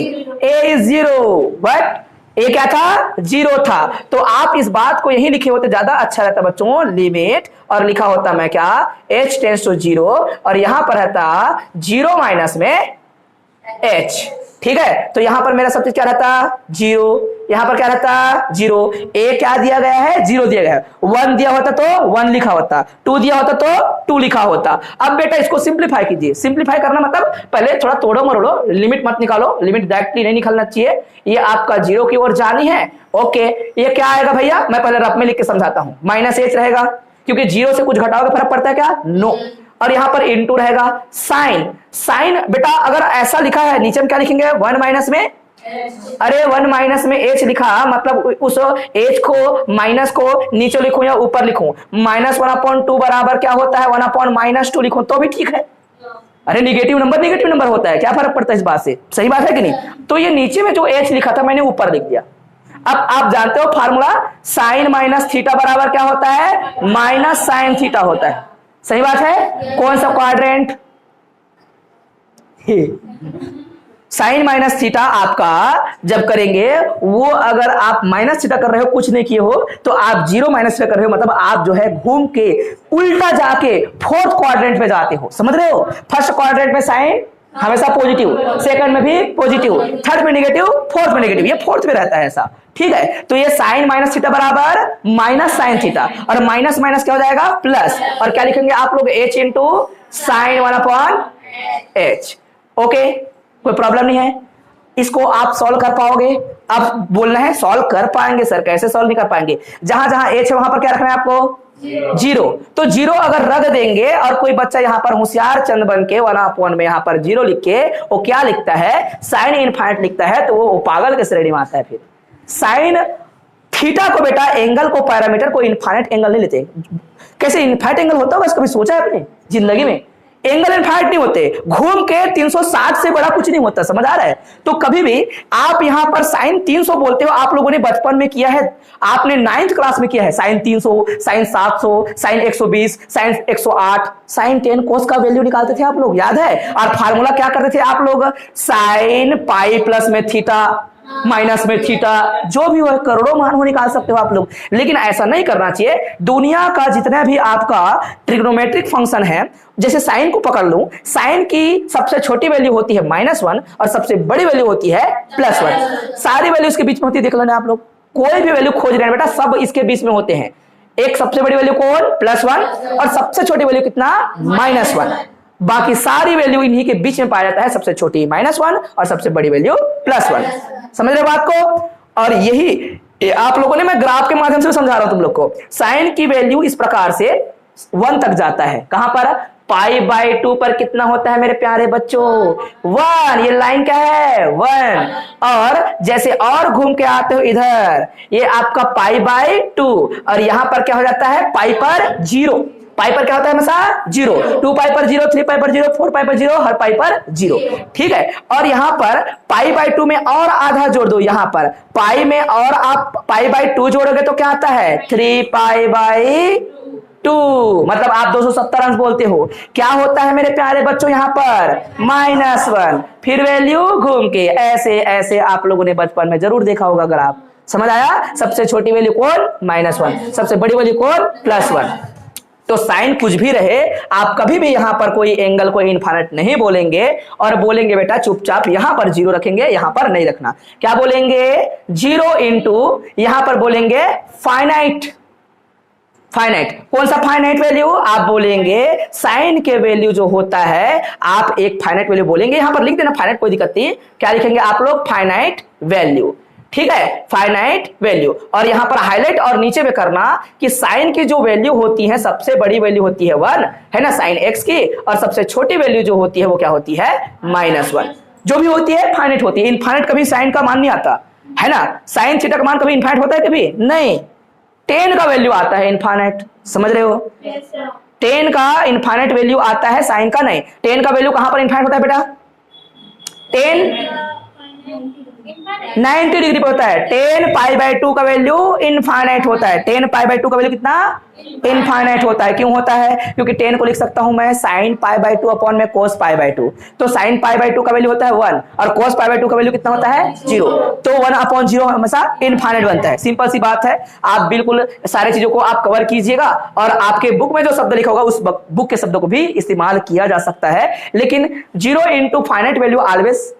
Speaker 1: is 0, but a क्या था, 0 था। तो आप इस बात को यही लिखे होते ज्यादा अच्छा रहता बच्चों, लिमिट, और लिखा होता मैं क्या, h टेंड्स टू 0, और यहां पर रहता 0 माइनस में h। ठीक है, तो यहां पर मेरा सब क्या रहता, 0, यहां पर क्या रहता 0, a क्या दिया गया है, 0 दिया गया है, 1 दिया होता तो 1 लिखा होता, 2 दिया होता तो 2 लिखा होता। अब बेटा इसको सिंप्लीफाई कीजिए। सिंप्लीफाई करना मतलब पहले थोड़ा तोड़ो मरोड़ो, लिमिट मत निकालो, लिमिट डायरेक्टली नहीं निकालना चाहिए, ये आपका 0 की ओर जानी है। ओके, ये क्या आएगा भैया, मैं पहले रफ में लिख के समझाता हूं, -h रहेगा, क्योंकि 0 से कुछ घटाओगे फर्क पड़ता है क्या, नो। और यहां पर इनटू रहेगा साइन। साइन बेटा अगर ऐसा लिखा है, नीचे में क्या लिखेंगे, 1 माइनस में अरे 1 माइनस में h लिखा, मतलब उस h को माइनस को नीचे लिखूं या ऊपर लिखूं, -1/2 बराबर क्या होता है, 1/-2 लिखूं तो भी ठीक है। अरे निगेटिव नंबर होता है, क्या फर्क पड़ता है इस बात से, सही बात है कि नहीं। तो ये नीचे में जो h लिखा था मैंने ऊपर लिख दिया। अब आप जानते हो फार्मूला, साइन माइनस थीटा बराबर क्या होता है, माइनस साइन थीटा होता है, सही बात है। कौन सा क्वाड्रेंट, साइन माइनस थीटा आपका जब करेंगे वो, अगर आप माइनस थीटा कर रहे हो, कुछ नहीं किए हो, तो आप 0 माइनस थीटा कर रहे हो, मतलब आप जो है घूम के उल्टा जाके फोर्थ क्वाड्रेंट में जाते हो, समझ रहे हो। फर्स्ट क्वाड्रेंट में साइन हमेशा पॉजिटिव, सेकंड में भी पॉजिटिव, थर्ड में नेगेटिव, फोर्थ में नेगेटिव, ये फोर्थ में रहता है ऐसा। ठीक है, तो ये साइन माइनस थीटा बराबर माइनस साइन थीटा, और माइनस माइनस क्या हो जाएगा, प्लस, और क्या लिखेंगे आप लोग, h into sine 1/h। Okay, कोई प्रॉब्लम नहीं है, इसको आप सॉल्व कर पाओगे। अब बोलना है सॉल्व कर पाएंगे सर, कैसे सॉल्व नहीं कर पाएंगे, जहां जहां h है वहां पर क्या रखना है आपको, 0। तो 0 अगर रख देंगे और कोई बच्चा यहां पर होशियार चंद बन के 1/1 में यहां पर 0 लिख के वो क्या लिखता है, साइन इनफाइनाइट लिखता है, तो वो पागल के श्रेणी में आता है। फिर साइन थीटा को बेटा, एंगल को, पैरामीटर को इनफाइनाइट एंगल नहीं लेते। कैसे इनफाइनाइट एंगल होता है, कभी सोचा है आपने जिंदगी में, एंगल इनफाइनाइट नहीं होते, घूम के 360 से बड़ा कुछ नहीं होता, समझ आ रहा है। तो कभी भी आप यहां पर साइन 300 बोलते हो, आप लोगों ने बचपन में किया है, आपने 9th क्लास में किया है, sine 300, sine 700, sine 120, sine 108, sine 10 cos का वैल्यू निकालते थे आप लोग, याद है। और फार्मूला क्या करते थे आप लोग, साइन पाई प्लस में थीटा माइनस में थीटा, जो भी हो करोड़ों मान हो निकाल सकते हो आप लोग, लेकिन ऐसा नहीं करना चाहिए। दुनिया का जितना भी आपका ट्रिग्नोमेट्रिक फंक्शन है, जैसे साइन को पकड़ लूं, साइन की सबसे छोटी वैल्यू होती है -1 और सबसे बड़ी वैल्यू होती है +1। सारी वैल्यू इसके बीच में होती है, देख लेना आप लोग, कोई भी वैल्यू खोज रहे हैं बेटा, सब इसके बीच में होते हैं। एक सबसे बड़ी वैल्यू कौन, +1, और सबसे छोटी वैल्यू कितना, -1। बाकी सारी वैल्यू इन्हीं के बीच में पाया जाता है, सबसे छोटी -1 और सबसे बड़ी वैल्यू +1। समझ रहे बात को। और यही आप लोगों ने, मैं ग्राफ के माध्यम से समझा रहा हूं तुम लोग को, साइन की वैल्यू इस प्रकार से 1 तक जाता है, कहां पर, π/2 पर कितना होता है मेरे प्यारे बच्चों, 1। ये लाइन क्या है, 1। और जैसे और घूम के आते हो इधर, ये आपका π/2, और यहां पर क्या हो जाता है, π पर 0, पाई पर क्या होता है हमेशा 0, 2 पाई पर 0, 3 पाई पर 0, 4 पाई पर 0, हर पाई पर 0। ठीक है, और यहां पर π/2 में और आधा जोड़ दो, यहां पर पाई में और आप π/2 जोड़ोगे तो क्या आता है, 3π/2, मतलब आप 270 अंश बोलते हो। क्या होता है मेरे प्यारे बच्चों, यहां पर -1, फिर वैल्यू घूम के ऐसे ऐसे, आप लोगों ने बचपन में जरूर देखा होगा। अगर आप समझ आया, सबसे छोटी वैल्यू कौन, -1, सबसे बड़ी वैल्यू कौन, +1। तो साइन कुछ भी रहे, आप कभी भी यहां पर कोई एंगल को इनफाइनाइट नहीं बोलेंगे, और बोलेंगे बेटा चुपचाप यहां पर 0 रखेंगे, यहां पर नहीं रखना। क्या बोलेंगे, 0 इंटू, यहां पर बोलेंगे फाइनाइट। फाइनाइट कौन सा फाइनाइट वैल्यू, आप बोलेंगे साइन के वैल्यू जो होता है, आप एक फाइनाइट वैल्यू बोलेंगे, यहां पर लिख देना फाइनाइट, कोई दिक्कत नहीं। क्या लिखेंगे आप लोग, फाइनाइट वैल्यू। ठीक है, फाइनाइट वैल्यू। और यहां पर हाईलाइट और नीचे में करना कि साइन की जो वैल्यू होती है, सबसे बड़ी वैल्यू होती है 1, है ना, साइन x की, और सबसे छोटी वैल्यू जो होती है वो क्या होती है, -1। जो भी होती है फाइनाइट होती है। इनफाइनाइट कभी साइन का मान नहीं आता, है ना, साइन थीटा का मान कभी इनफाइनाइट होता है, कभी नहीं। 10 का वैल्यू आता है इनफाइनाइट, समझ रहे हो, 10 का इनफाइनाइट वैल्यू आता है, साइन का नहीं। 10 का वैल्यू कहां पर इनफाइनाइट होता है बेटा, 10 90 डिग्री पे होता है। 10π/2 का वैल्यू इनफाइनाइट होता है। 10π/2 का वैल्यू कितना इनफाइनाइट होता है। क्यों होता है? क्योंकि 10 को लिख सकता हूं मैं sin π/2 अपॉन में cos π/2। तो sin π/2 का वैल्यू होता है 1 और cos π/2 का वैल्यू कितना होता है 0। तो 1/0 हमेशा इनफाइनाइट बनता है। सिंपल सी बात है। आप बिल्कुल सारी चीजों को आप कवर कीजिएगा और आपके बुक में जो शब्द लिखा होगा उस बुक के शब्दों को भी इस्तेमाल किया जा सकता है। लेकिन 0 इंटू फाइनाइट वैल्यू ऑलवेज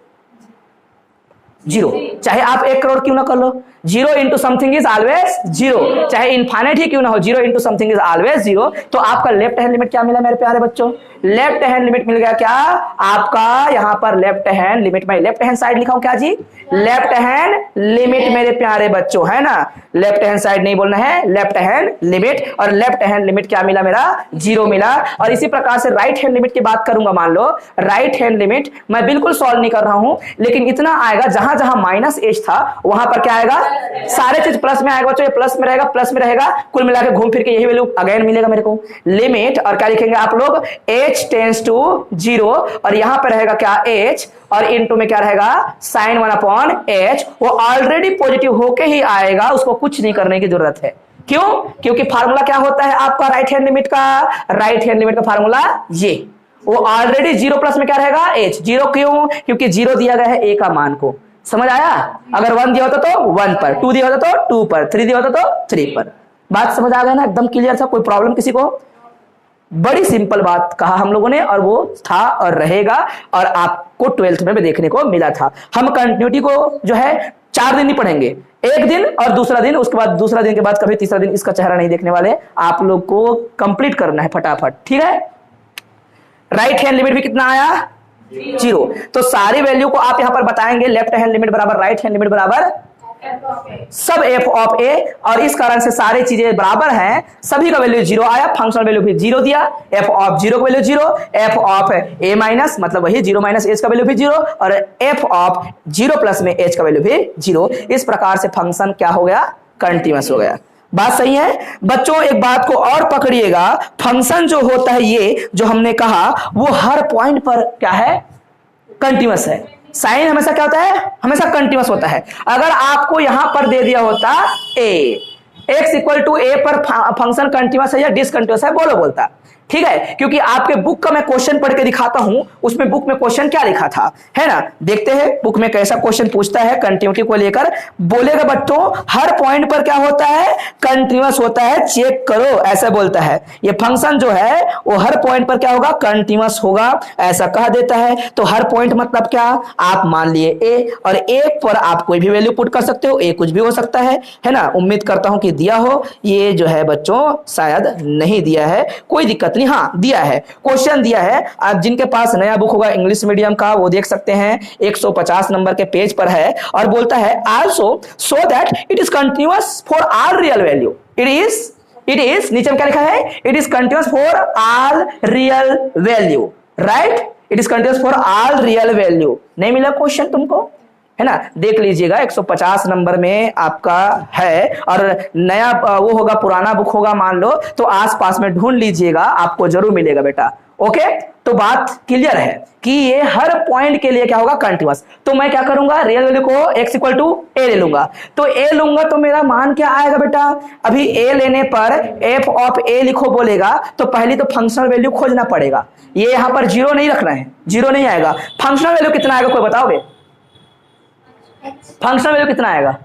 Speaker 1: 0। चाहे आप 1 करोड़ क्यों ना कर लो, 0 इंटू समथिंग इज ऑलवेज 0। चाहे इनफाइनाइट ही क्यों ना हो, 0 इंटू समथिंग इज ऑलवेज 0। तो आपका लेफ्ट हैंड लिमिट क्या मिला मेरे प्यारे बच्चों? लेफ्ट हैंड लिमिट मिल गया क्या आपका? यहां पर लेफ्ट हैंड लिमिट, मैं लेफ्ट हैंड साइड लिखा हूं क्या जी? लेफ्ट हैंड लिमिट मेरे प्यारे बच्चों, है ना। लेफ्ट हैंड साइड नहीं बोलना है, लेफ्ट हैंड लिमिट। और लेफ्ट हैंड लिमिट क्या मिला मेरा? 0 मिला। और इसी प्रकार से राइट हैंड लिमिट की बात करूंगा। मान लो राइट हैंड लिमिट मैं बिल्कुल सॉल्व नहीं कर रहा हूं, लेकिन इतना आएगा जहां जहां माइनस एच था वहां पर क्या आएगा? सारे चीज प्लस में आएगा बच्चों। ये प्लस में रहेगा, प्लस में रहेगा, कुल मिला के घूम फिर के यही वैल्यू अगेन मिलेगा मेरे को। लिमिट और क्या लिखेंगे आप लोग? h टेंड्स टू 0 और यहां पर रहेगा क्या h और इनटू में क्या रहेगा? sin 1/h। वो ऑलरेडी पॉजिटिव होके ही आएगा, उसको कुछ नहीं करने की जरूरत है। क्यों? क्योंकि फार्मूला क्या होता है आपका राइट हैंड लिमिट का? राइट हैंड लिमिट का फार्मूला ये, वो ऑलरेडी 0 प्लस में क्या रहेगा? h। 0 क्यों? क्योंकि 0 दिया गया है a का मान को। समझ आया? अगर 1 दिया होता तो 1 पर, 2 दिया होता तो 2 पर, 3 दिया होता तो 3 पर। बात समझ आ गया ना? एकदम क्लियर था। कोई प्रॉब्लम किसी को? बड़ी सिंपल बात कहा हम लोगों ने और वो था और रहेगा और आपको 12th में भी देखने को मिला था। हम कंटिन्यूटी को जो है 4 दिन नहीं पढ़ेंगे, 1 दिन और दूसरा दिन, उसके बाद दूसरा दिन के बाद कभी तीसरा दिन इसका चेहरा नहीं देखने वाले। आप लोग को कंप्लीट करना है फटाफट, ठीक है। राइट हैंड लिमिट भी कितना आया? 0। तो सारी वैल्यू को आप यहां पर बताएंगे। लेफ्ट हैंड लिमिट बराबर राइट हैंड लिमिट बराबर सब f ऑफ a, और इस कारण से सारी चीजें बराबर हैं। सभी का वैल्यू 0 आया, फंक्शनल वैल्यू भी 0 दिया। f ऑफ 0 का value 0, f of a minus मतलब वही 0 माइनस h का वैल्यू भी 0 और f ऑफ 0 प्लस में h का वैल्यू भी 0। इस प्रकार से फंक्शन क्या हो गया? कंटीन्यूअस हो गया। बात सही है बच्चों? एक बात को और पकड़िएगा, फंक्शन जो होता है ये जो हमने कहा वो हर पॉइंट पर क्या है? कंटीन्यूअस है। साइन हमेशा क्या होता है? हमेशा कंटीन्यूअस होता है। अगर आपको यहां पर दे दिया होता a, x equal to a पर फंक्शन कंटीन्यूअस है या डिसकंटीन्यूअस है, बोलता, ठीक है। क्योंकि आपके बुक का मैं क्वेश्चन पढ़ के दिखाता हूं, उसमें बुक में क्वेश्चन क्या लिखा था, है ना। देखते हैं बुक में कैसा क्वेश्चन पूछता है कंटिन्यूटी को लेकर। बोलेगा बच्चों हर पॉइंट पर क्या होता है? कंटिन्यूअस होता है, चेक करो, ऐसा बोलता है। ये फंक्शन जो है वो हर पॉइंट पर क्या होगा? कंटिन्यूअस होगा, ऐसा कह देता है। तो हर पॉइंट मतलब क्या? आप मान लिए a और a पर आप कोई भी वैल्यू पुट कर सकते हो, a कुछ भी हो सकता है ना। उम्मीद करता हूं कि दिया हो। ये जो है बच्चों शायद नहीं दिया है, कोई दिक्कत नहीं। हाँ दिया है, क्वेश्चन दिया है। आप जिनके पास नया बुक होगा इंग्लिश मीडियम का वो देख सकते हैं, 150 नंबर के पेज पर है और बोलता है also so that it is continuous for all real value. It is नीचे में क्या लिखा है? It is continuous for all real value, right. It is continuous for all real value. नहीं मिला क्वेश्चन तुमको, है ना। देख लीजिएगा 150 नंबर में आपका है और नया वो होगा, पुराना बुक होगा मान लो, तो आसपास में ढूंढ लीजिएगा, आपको जरूर मिलेगा बेटा। ओके, तो बात क्लियर है कि ये हर पॉइंट के लिए क्या होगा? कंटीन्यूअस। तो मैं क्या करूंगा? रियल वैल्यू को x इक्वल टू a ले लूंगा। तो a लूंगा तो मेरा मान क्या आएगा बेटा? अभी a लेने पर f ऑफ a लिखो बोलेगा तो पहले तो फंक्शनल वैल्यू खोजना पड़ेगा। ये यहां पर 0 नहीं रखना है, 0 नहीं आएगा। फंक्शनल वैल्यू कितना आएगा कोई बताओगे? फंक्शनल वैल्यू कितना आएगा?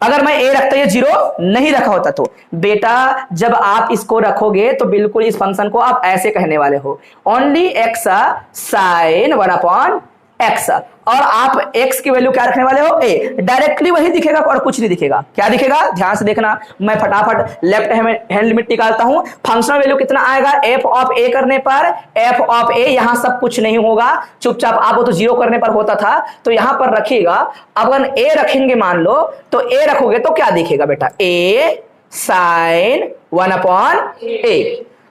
Speaker 1: अगर मैं a रखता, ये 0 नहीं रखा होता तो बेटा जब आप इसको रखोगे तो बिल्कुल इस फंक्शन को आप ऐसे कहने वाले हो, ओनली x sin 1/x, और आप x की वैल्यू क्या रखने वाले हो? a। डायरेक्टली वही दिखेगा और कुछ नहीं दिखेगा। क्या दिखेगा? ध्यान से देखना, मैं फटाफट लेफ्ट हैंड लिमिट निकालता हूं। फंक्शनल वैल्यू कितना आएगा? f ऑफ a करने पर f ऑफ a, यहां सब कुछ नहीं होगा, चुपचाप आप वो तो 0 करने पर होता था, तो यहां पर रखिएगा। अगर a रखेंगे मान लो तो a रखोगे तो क्या दिखेगा बेटा? a sin 1/a।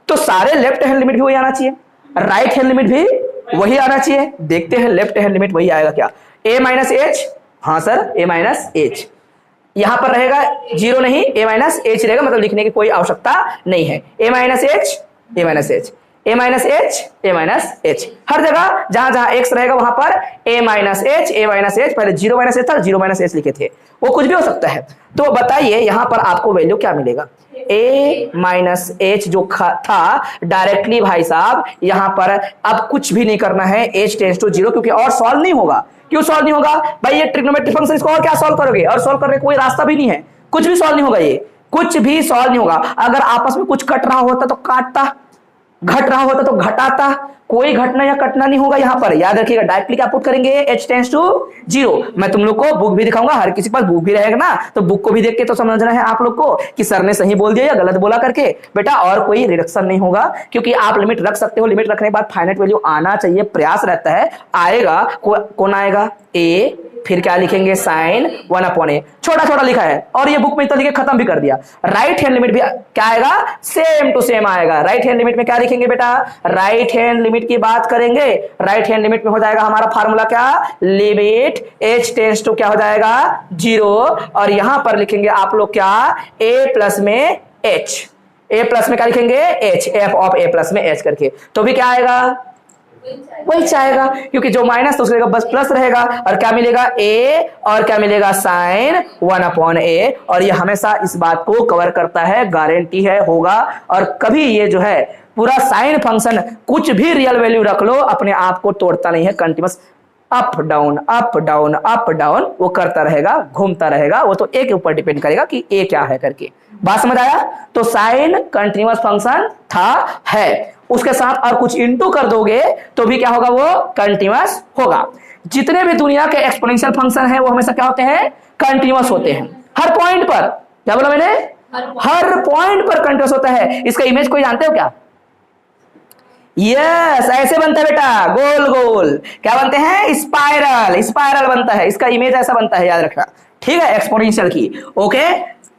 Speaker 1: तो सारे लेफ्ट हैंड लिमिट भी वही आना चाहिए, राइट हैंड लिमिट भी वही आना चाहिए। देखते हैं लेफ्ट हैंड लिमिट वही आएगा क्या? a माइनस एच, हाँ सर a माइनस एच। यहां पर रहेगा 0 नहीं, a माइनस एच रहेगा, मतलब लिखने की कोई आवश्यकता नहीं है। a minus H, a minus H, A minus H, हर जगह जहां जहां एक्स रहेगा वहां पर ए माइनस एच, पहले जीरो माइनस एच था, जीरो माइनस एच लिखे थे, वो कुछ भी हो सकता है। तो बताइए यहां पर आपको वैल्यू क्या मिलेगा, ए माइनस एच जो था डायरेक्टली भाई साहब यहां पर अब कुछ भी नहीं करना है, एच टेंड्स टू जीरो, क्योंकि और सॉल्व नहीं होगा। क्यों सॉल्व नहीं होगा भाई, ये ट्रिग्नोमेट्रिक फंक्शन, इसको और क्या सॉल्व करोगे, और सॉल्व करने का कोई रास्ता भी नहीं है, कुछ भी सॉल्व नहीं होगा, ये कुछ भी सॉल्व नहीं होगा। अगर आपस में कुछ कट रहा होता तो काटता, घट रहा होता तो घटाता, कोई घटना या कटना नहीं होगा यहां पर, याद रखिएगा। डायरेक्टली क्या पुट करेंगे, एच टेंड्स टू जीरो। मैं तुम लोग को बुक भी दिखाऊंगा, हर किसी के पास बुक भी रहेगा ना, तो बुक को भी देख के तो समझना है आप लोग को कि सर ने सही बोल दिया या गलत बोला करके। बेटा और कोई रिडक्शन नहीं होगा, क्योंकि आप लिमिट रख सकते हो, लिमिट रखने के बाद फाइनाइट वैल्यू आना चाहिए, प्रयास रहता है, आएगा। कौन आएगा, ए, फिर क्या लिखेंगे, साइन 1 अपॉन ए, छोटा छोटा लिखा है, और ये बुक में तो लिखे खत्म भी कर दिया। राइट हैंड लिमिट भी क्या आएगा, सेम टू सेम आएगा। राइट हैंड लिमिट में क्या लिखेंगे बेटा, राइट हैंड लिमिट की बात करेंगे, राइट हैंड लिमिट में हो जाएगा हमारा फार्मूला क्या, लिमिट एच टेंड्स टू क्या हो जाएगा, जीरो, और यहां पर लिखेंगे आप लोग क्या, ए प्लस में एच, ए प्लस में क्या लिखेंगे, H, F of A plus में एच करके, तो भी क्या आएगा, वही चाहेगा, क्योंकि जो माइनस तो उसका बस प्लस रहेगा, और क्या मिलेगा, ए, और क्या मिलेगा, साइन 1 अपॉन ए, और ये हमेशा इस बात को कवर करता है, गारंटी है होगा। और कभी ये जो है पूरा साइन फंक्शन कुछ भी रियल वैल्यू रख लो, अपने आप को तोड़ता नहीं है, continuous up down up down up down वो करता रहेगा, घूमता रहेगा, वो तो ए के ऊपर डिपेंड करेगा कि ए क्या है करके। बात समझ आया, तो साइन कंटिन्यूअस फंक्शन था, है, उसके साथ और कुछ इनटू कर दोगे तो भी क्या होगा, वो कंटिन्यूअस होगा। जितने भी दुनिया के एक्सपोनेंशियल फंक्शन है वो हमेशा क्या होते हैं, कंटिन्यूअस होते हैं, हर पॉइंट पर। क्या बोला मैंने, हर पॉइंट पर कंटिन्यूअस होता है। इसका इमेज कोई जानते हो क्या, यस, ऐसे बनता है बेटा, गोल गोल, क्या बनते हैं, स्पाइरल, स्पाइरल बनता है, इसका इमेज ऐसा बनता है, याद रखना, ठीक है, एक्सपोनेंशियल की। ओके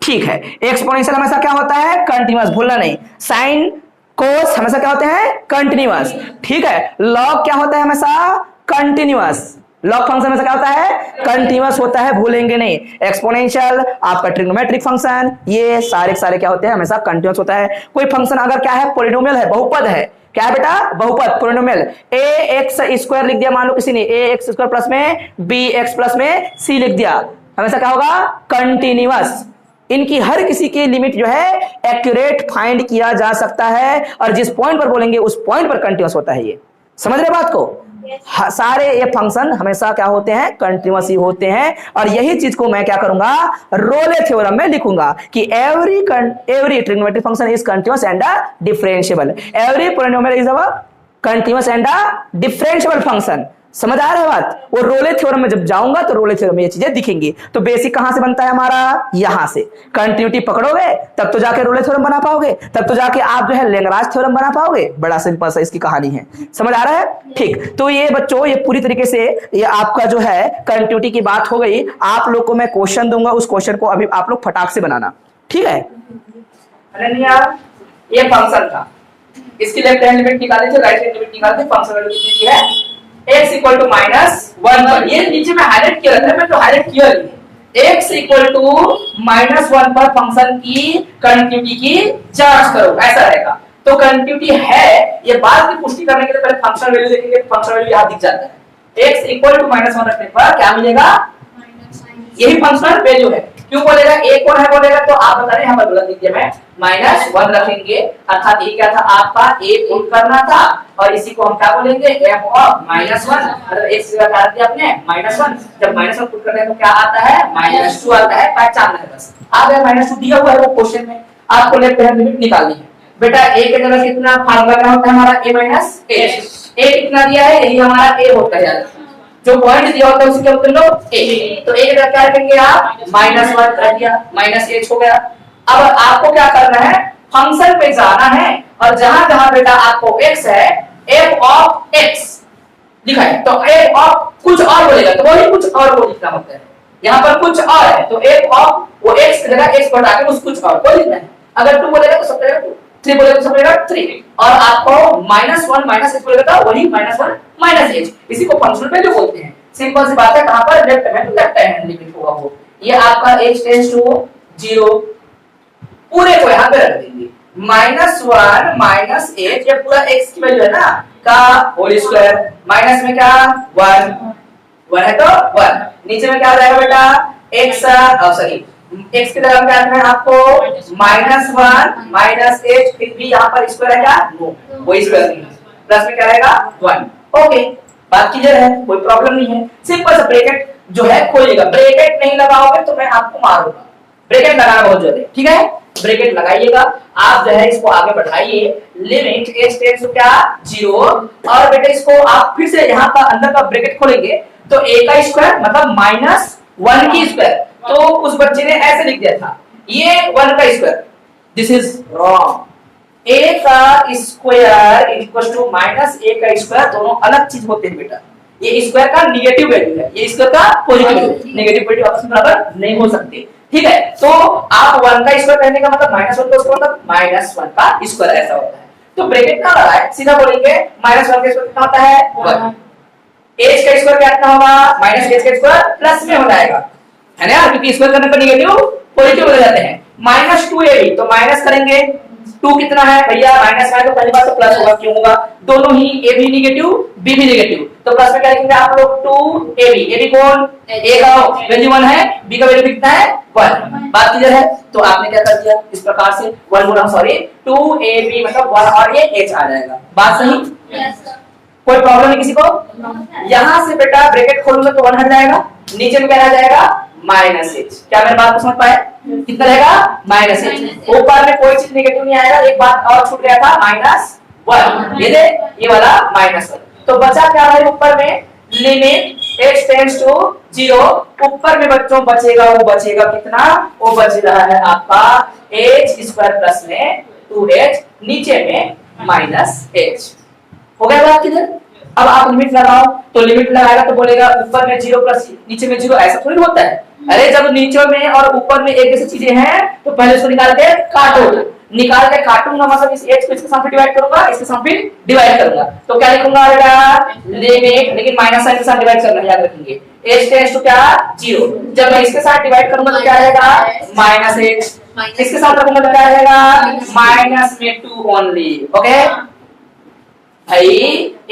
Speaker 1: ठीक है, एक्सपोनेंशियल हमेशा क्या होता है, कंटिन्यूअस, भूलना नहीं। साइन कोस हमेशा क्या होते हैं, कंटिन्यूअस, ठीक है। लॉग क्या होता है, हमेशा कंटिन्यूअस, लॉग फंक्शन हमेशा क्या होता है, कंटिन्यूअस होता है, भूलेंगे नहीं। एक्सपोनेंशियल, आपका ट्रिग्नोमेट्रिक फंक्शन, ये सारे क्या होते हैं, हमेशा कंटिन्यूअस होता है। कोई फंक्शन अगर क्या है, पॉलिनोमियल है, बहुपद है, क्या है बेटा, बहुपद, पॉलिनोमियल, ए एक्स स्क्वायर लिख दिया, मान लो किसी ने ए एक्स स्क्वायर प्लस में बी एक्स प्लस में सी लिख दिया, हमेशा क्या होगा, कंटिन्यूअस। इनकी हर किसी की लिमिट जो है एक्यूरेट फाइंड किया जा सकता है, और जिस पॉइंट पर बोलेंगे उस पॉइंट पर कंटिन्यूअस होता है। ये समझ रहे बात को, सारे ये फंक्शन हमेशा क्या होते हैं, कंटिन्यूअस ही होते हैं। और यही चीज को मैं क्या करूंगा, रोले थ्योरम में लिखूंगा कि every trigonometric function is continuous and differentiable, every polynomial is a continuous and differentiable function. समझ आ रहा है बात, वो रोले थ्योरम में जब जाऊंगा तो रोले थ्योरम में ये चीजें दिखेंगी। तो बेसिक कहां से बनता है हमारा, यहां से कंटिन्यूटी पकड़ोगे तब तो जाके रोले थ्योरम बना पाओगे, तब तो जाके आप जो है लेग्रांज थ्योरम बना पाओगे। बड़ा सिंपल सा इसकी कहानी है, समझ आ रहा है, ठीक। तो ये बच्चों, ये पूरी तरीके से ये आपका जो है कंटिन्यूटी की बात हो गई। आप लोग को मैं क्वेश्चन दूंगा, उस क्वेश्चन को अभी आप लोग फटाक से बनाना, ठीक है। ये फंक्शन था, इसकी लेफ्ट हैंड लिमिट निकाली थी, राइट हैंड लिमिट निकाली थी, फंक्शन वैल्यू कितनी है, x इक्वल टू -1 पर, ये नीचे में हाईलाइट किया था, मैं तो हाईलाइट किया नहीं, x इक्वल टू -1 पर फंक्शन की कंटिन्यूटी की जांच करो, ऐसा रहेगा। तो कंटिन्यूटी है, ये बात की पुष्टि करने के लिए पहले फंक्शन वैल्यू देखेंगे, फंक्शन वैल्यू यहां दिख जाता है, x इक्वल टू -1 रखने पर क्या मिलेगा, यही फंक्शनल वैल्यू है। क्यों बोलेगा, a कौन है बोलेगा, तो आप बता रहे हैं, हमें गलत लिख दिया, मैं -1 रखेंगे, अर्थात ये क्या था, आपका a पुट करना था, और इसी को हम क्या बोलेंगे, f ऑफ -1, मतलब x जगह क्या दिया आपने -1, जब -1 पुट करते हैं तो क्या आता है, -2 आता है, पहचानना है बस। आ गया -2 दिया हुआ है वो क्वेश्चन में, आपको लेफ्ट हैंड लिमिट निकालनी है। बेटा a की जगह कितना फार्मूला क्या होता है हमारा, a कितना दिया है, यही हमारा a होता है, जो पॉइंट दिया होता है उसके ऊपर लो a, तो a की जगह क्या रखेंगे आप, -1 रख दिया, -h हो गया। अब आपको क्या करना है, फंक्शन पे जाना है, और जहां जहां बेटा आपको x है, f ऑफ x लिखा है, तो f ऑफ कुछ और बोलेगा तो वही कुछ और वो लिखना होता है, यहाँ पर कुछ और है तो f ऑफ वो x की जगह x बढ़ा के उस कुछ और को लिखना है। अगर 2 बोलेगा तो सब रहेगा 2, 3 बोलेगा तो सब रहेगा 3, और आपको -1 -h बोलेगा तो वही -1 -h, इसी को फंक्शनल वैल्यू बोलते हैं। सिंपल सी बात है, कहां पर, लेफ्ट में, तो लेफ्ट हैंड लिमिट होगा वो, ये आपका h टेंड्स टू 0, पूरे को यहां पे रख देंगे, -1 -8 ये पूरा x की वैल्यू है ना का होल स्क्वायर, माइनस में क्या 1 है तो 1, नीचे में क्या आ जाएगा बेटा x सॉरी x की तरफ क्या रखना है आपको -1 -8, फिर भी यहाँ पर स्क्वायर है क्या नो वही स्क्वायर नहीं, प्लस में क्या रहेगा 1। ओके बात क्लियर है, कोई प्रॉब्लम नहीं है। सिंपल सा ब्रैकेट जो है खोलिएगा, ब्रैकेट नहीं लगाओगे तो मैं आपको मारूंगा, ब्रैकेट लगाना बहुत जरूरी है, ठीक है ब्रैकेट लगाइएगा। आप जो है इसको आगे बढ़ाइए, लिमिट x टेंड्स टू क्या 0, और बेटा इसको आप फिर से यहाँ पर अंदर का ब्रैकेट खोलेंगे तो a का स्क्वायर मतलब -1 की स्क्वायर, तो उस बच्चे ने ऐसे लिख दिया था ये 1 का square, this is wrong. a का स्क्वायर इक्वल टू -a का स्क्वायर दोनों अलग चीज होते हैं बेटा, ये स्क्वायर का नेगेटिव वैल्यू है, ये स्क्वायर का पॉजिटिव वैल्यू, नेगेटिव पॉजिटिव आपस में बराबर नहीं हो सकते, ठीक है। तो आप 1 का स्क्वायर कहने का मतलब -1 का स्क्वायर मतलब -1 का स्क्वायर ऐसा होता है। तो ब्रैकेट कहां लगा है, सीधा बोलेंगे -1 का स्क्वायर कितना होता है 1, h का स्क्वायर कितना होगा -h का स्क्वायर प्लस में हो जाएगा है ना, क्योंकि स्क्वायर करने पर नेगेटिव पॉजिटिव हो जाते हैं। -2ab तो माइनस करेंगे, 2 कितना है भैया माइनस है तो पहली बात तो प्लस होगा, क्यों होगा दोनों ही a भी नेगेटिव b भी नेगेटिव, तो प्लस में क्या लिखेंगे आप लोग 2ab कौन a का वैल्यू 1 है, b का वैल्यू कितना है 1, बात क्लियर है। तो आपने क्या कर दिया इस प्रकार से 1 गुना सॉरी 2ab मतलब 1 और ये h आ जाएगा, बात सही कोई प्रॉब्लम नहीं किसी को। यहां से बेटा ब्रैकेट खोलूंगा तो 1 हट जाएगा, नीचे में क्या आ जाएगा -h, क्या मेरी बात को समझ पाए, कितना रहेगा -h, ऊपर में कोई चीज नेगेटिव नहीं आएगा, एक बात और छूट गया था -1, ये वाला -1, तो बचा क्या है ऊपर में लिमिट x टेंड्स टू 0, ऊपर में बच्चों बचेगा वो बचेगा कितना, वो बच रहा है आपका h स्क्वायर प्लस में 2h, नीचे में -h, हो गया बात किधर। अब आप लिमिट लगाओ, तो लिमिट लगाएगा तो बोलेगा ऊपर में 0 प्लस नीचे में 0, ऐसा थोड़ी होता है, अरे जब नीचे में और ऊपर में एक जैसी चीजें हैं तो पहले उसको निकाल के काटो, निकाल के काटूंगा मतलब इस h को इसके साथ डिवाइड करूंगा, इसके साथ भी डिवाइड करूंगा, तो क्या लिखूंगा बेटा लिमिट, लेकिन माइनस साइन के साथ डिवाइड करना याद रखेंगे, h टेंड्स टू क्या 0, जब मैं इसके साथ डिवाइड करूंगा तो क्या आएगा -h, इसके साथ रखूंगा तो क्या आएगा -2 ओनली, ओके भाई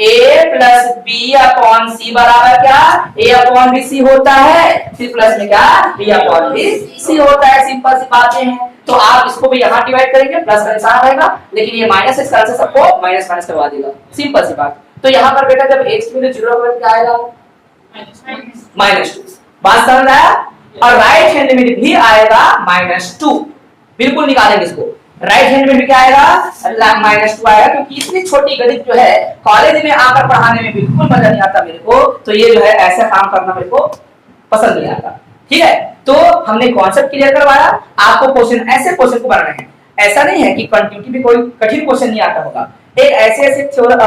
Speaker 1: a plus b upon c बराबर क्या a अपॉन b c होता है, फिर प्लस में क्या b अपॉन b c होता है, सिंपल सी बातें हैं। तो आप इसको भी यहाँ डिवाइड करेंगे प्लस का निशान रहेगा, लेकिन ये माइनस इसका आंसर सबको माइनस माइनस करवा देगा, सिंपल सी बात। तो यहाँ पर बेटा जब x की वैल्यू 0 होगा क्या आएगा -2, बात समझ आया, और राइट हैंड में भी आएगा -2, बिल्कुल निकालेंगे इसको, राइट हैंड में भी क्या आएगा -2 आएगा, क्योंकि इतनी छोटी गणित जो है कॉलेज में आकर पढ़ाने में बिल्कुल मजा नहीं आता मेरे को, तो ये जो है ऐसा काम करना मेरे को पसंद नहीं आता, ठीक है। तो हमने कॉन्सेप्ट क्लियर करवाया, आपको क्वेश्चन ऐसे क्वेश्चन को बनाना है, ऐसा नहीं है कि कंटिन्यूटी में कोई कठिन क्वेश्चन नहीं आता होगा, एक ऐसे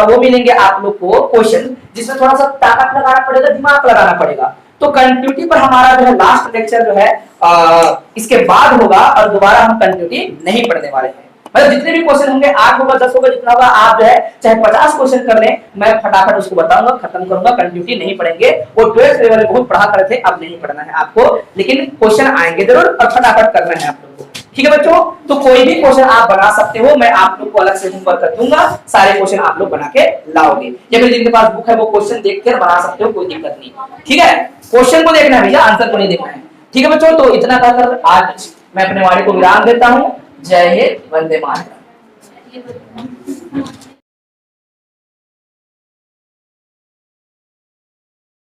Speaker 1: वो मिलेंगे आप लोग को क्वेश्चन जिसमें थोड़ा सा ताकत लगाना पड़ेगा, दिमाग लगाना पड़ेगा। तो कंटिन्यूटी पर हमारा जो है लास्ट लेक्चर जो है इसके बाद होगा, और दोबारा हम कंटिन्यूटी नहीं पढ़ने वाले हैं, मतलब जितने भी क्वेश्चन होंगे 8 होगा 10 होगा जितना होगा, आप जो है चाहे 50 क्वेश्चन कर लें, मैं फटाफट उसको बताऊंगा, खत्म करूंगा, कंटिन्यूटी नहीं पढ़ेंगे, वो 12th लेवल में बहुत पढ़ा करते थे, अब नहीं पढ़ना है आपको, लेकिन क्वेश्चन आएंगे जरूर और फटाफट करना है आप लोग को, ठीक है बच्चों। तो कोई भी क्वेश्चन आप बना सकते हो, मैं आप लोग को अलग से होमवर्क कर दूंगा, सारे क्वेश्चन आप लोग बना के लाओगे, या फिर जिनके पास बुक है वो क्वेश्चन देखकर बना सकते हो, कोई दिक्कत नहीं, ठीक है। क्वेश्चन को देखना है भैया, आंसर को नहीं देखना है, ठीक है बच्चों। तो इतना कहकर आज मैं अपने वाणी को विराम देता हूं, जय हिंद, वंदे मातरम।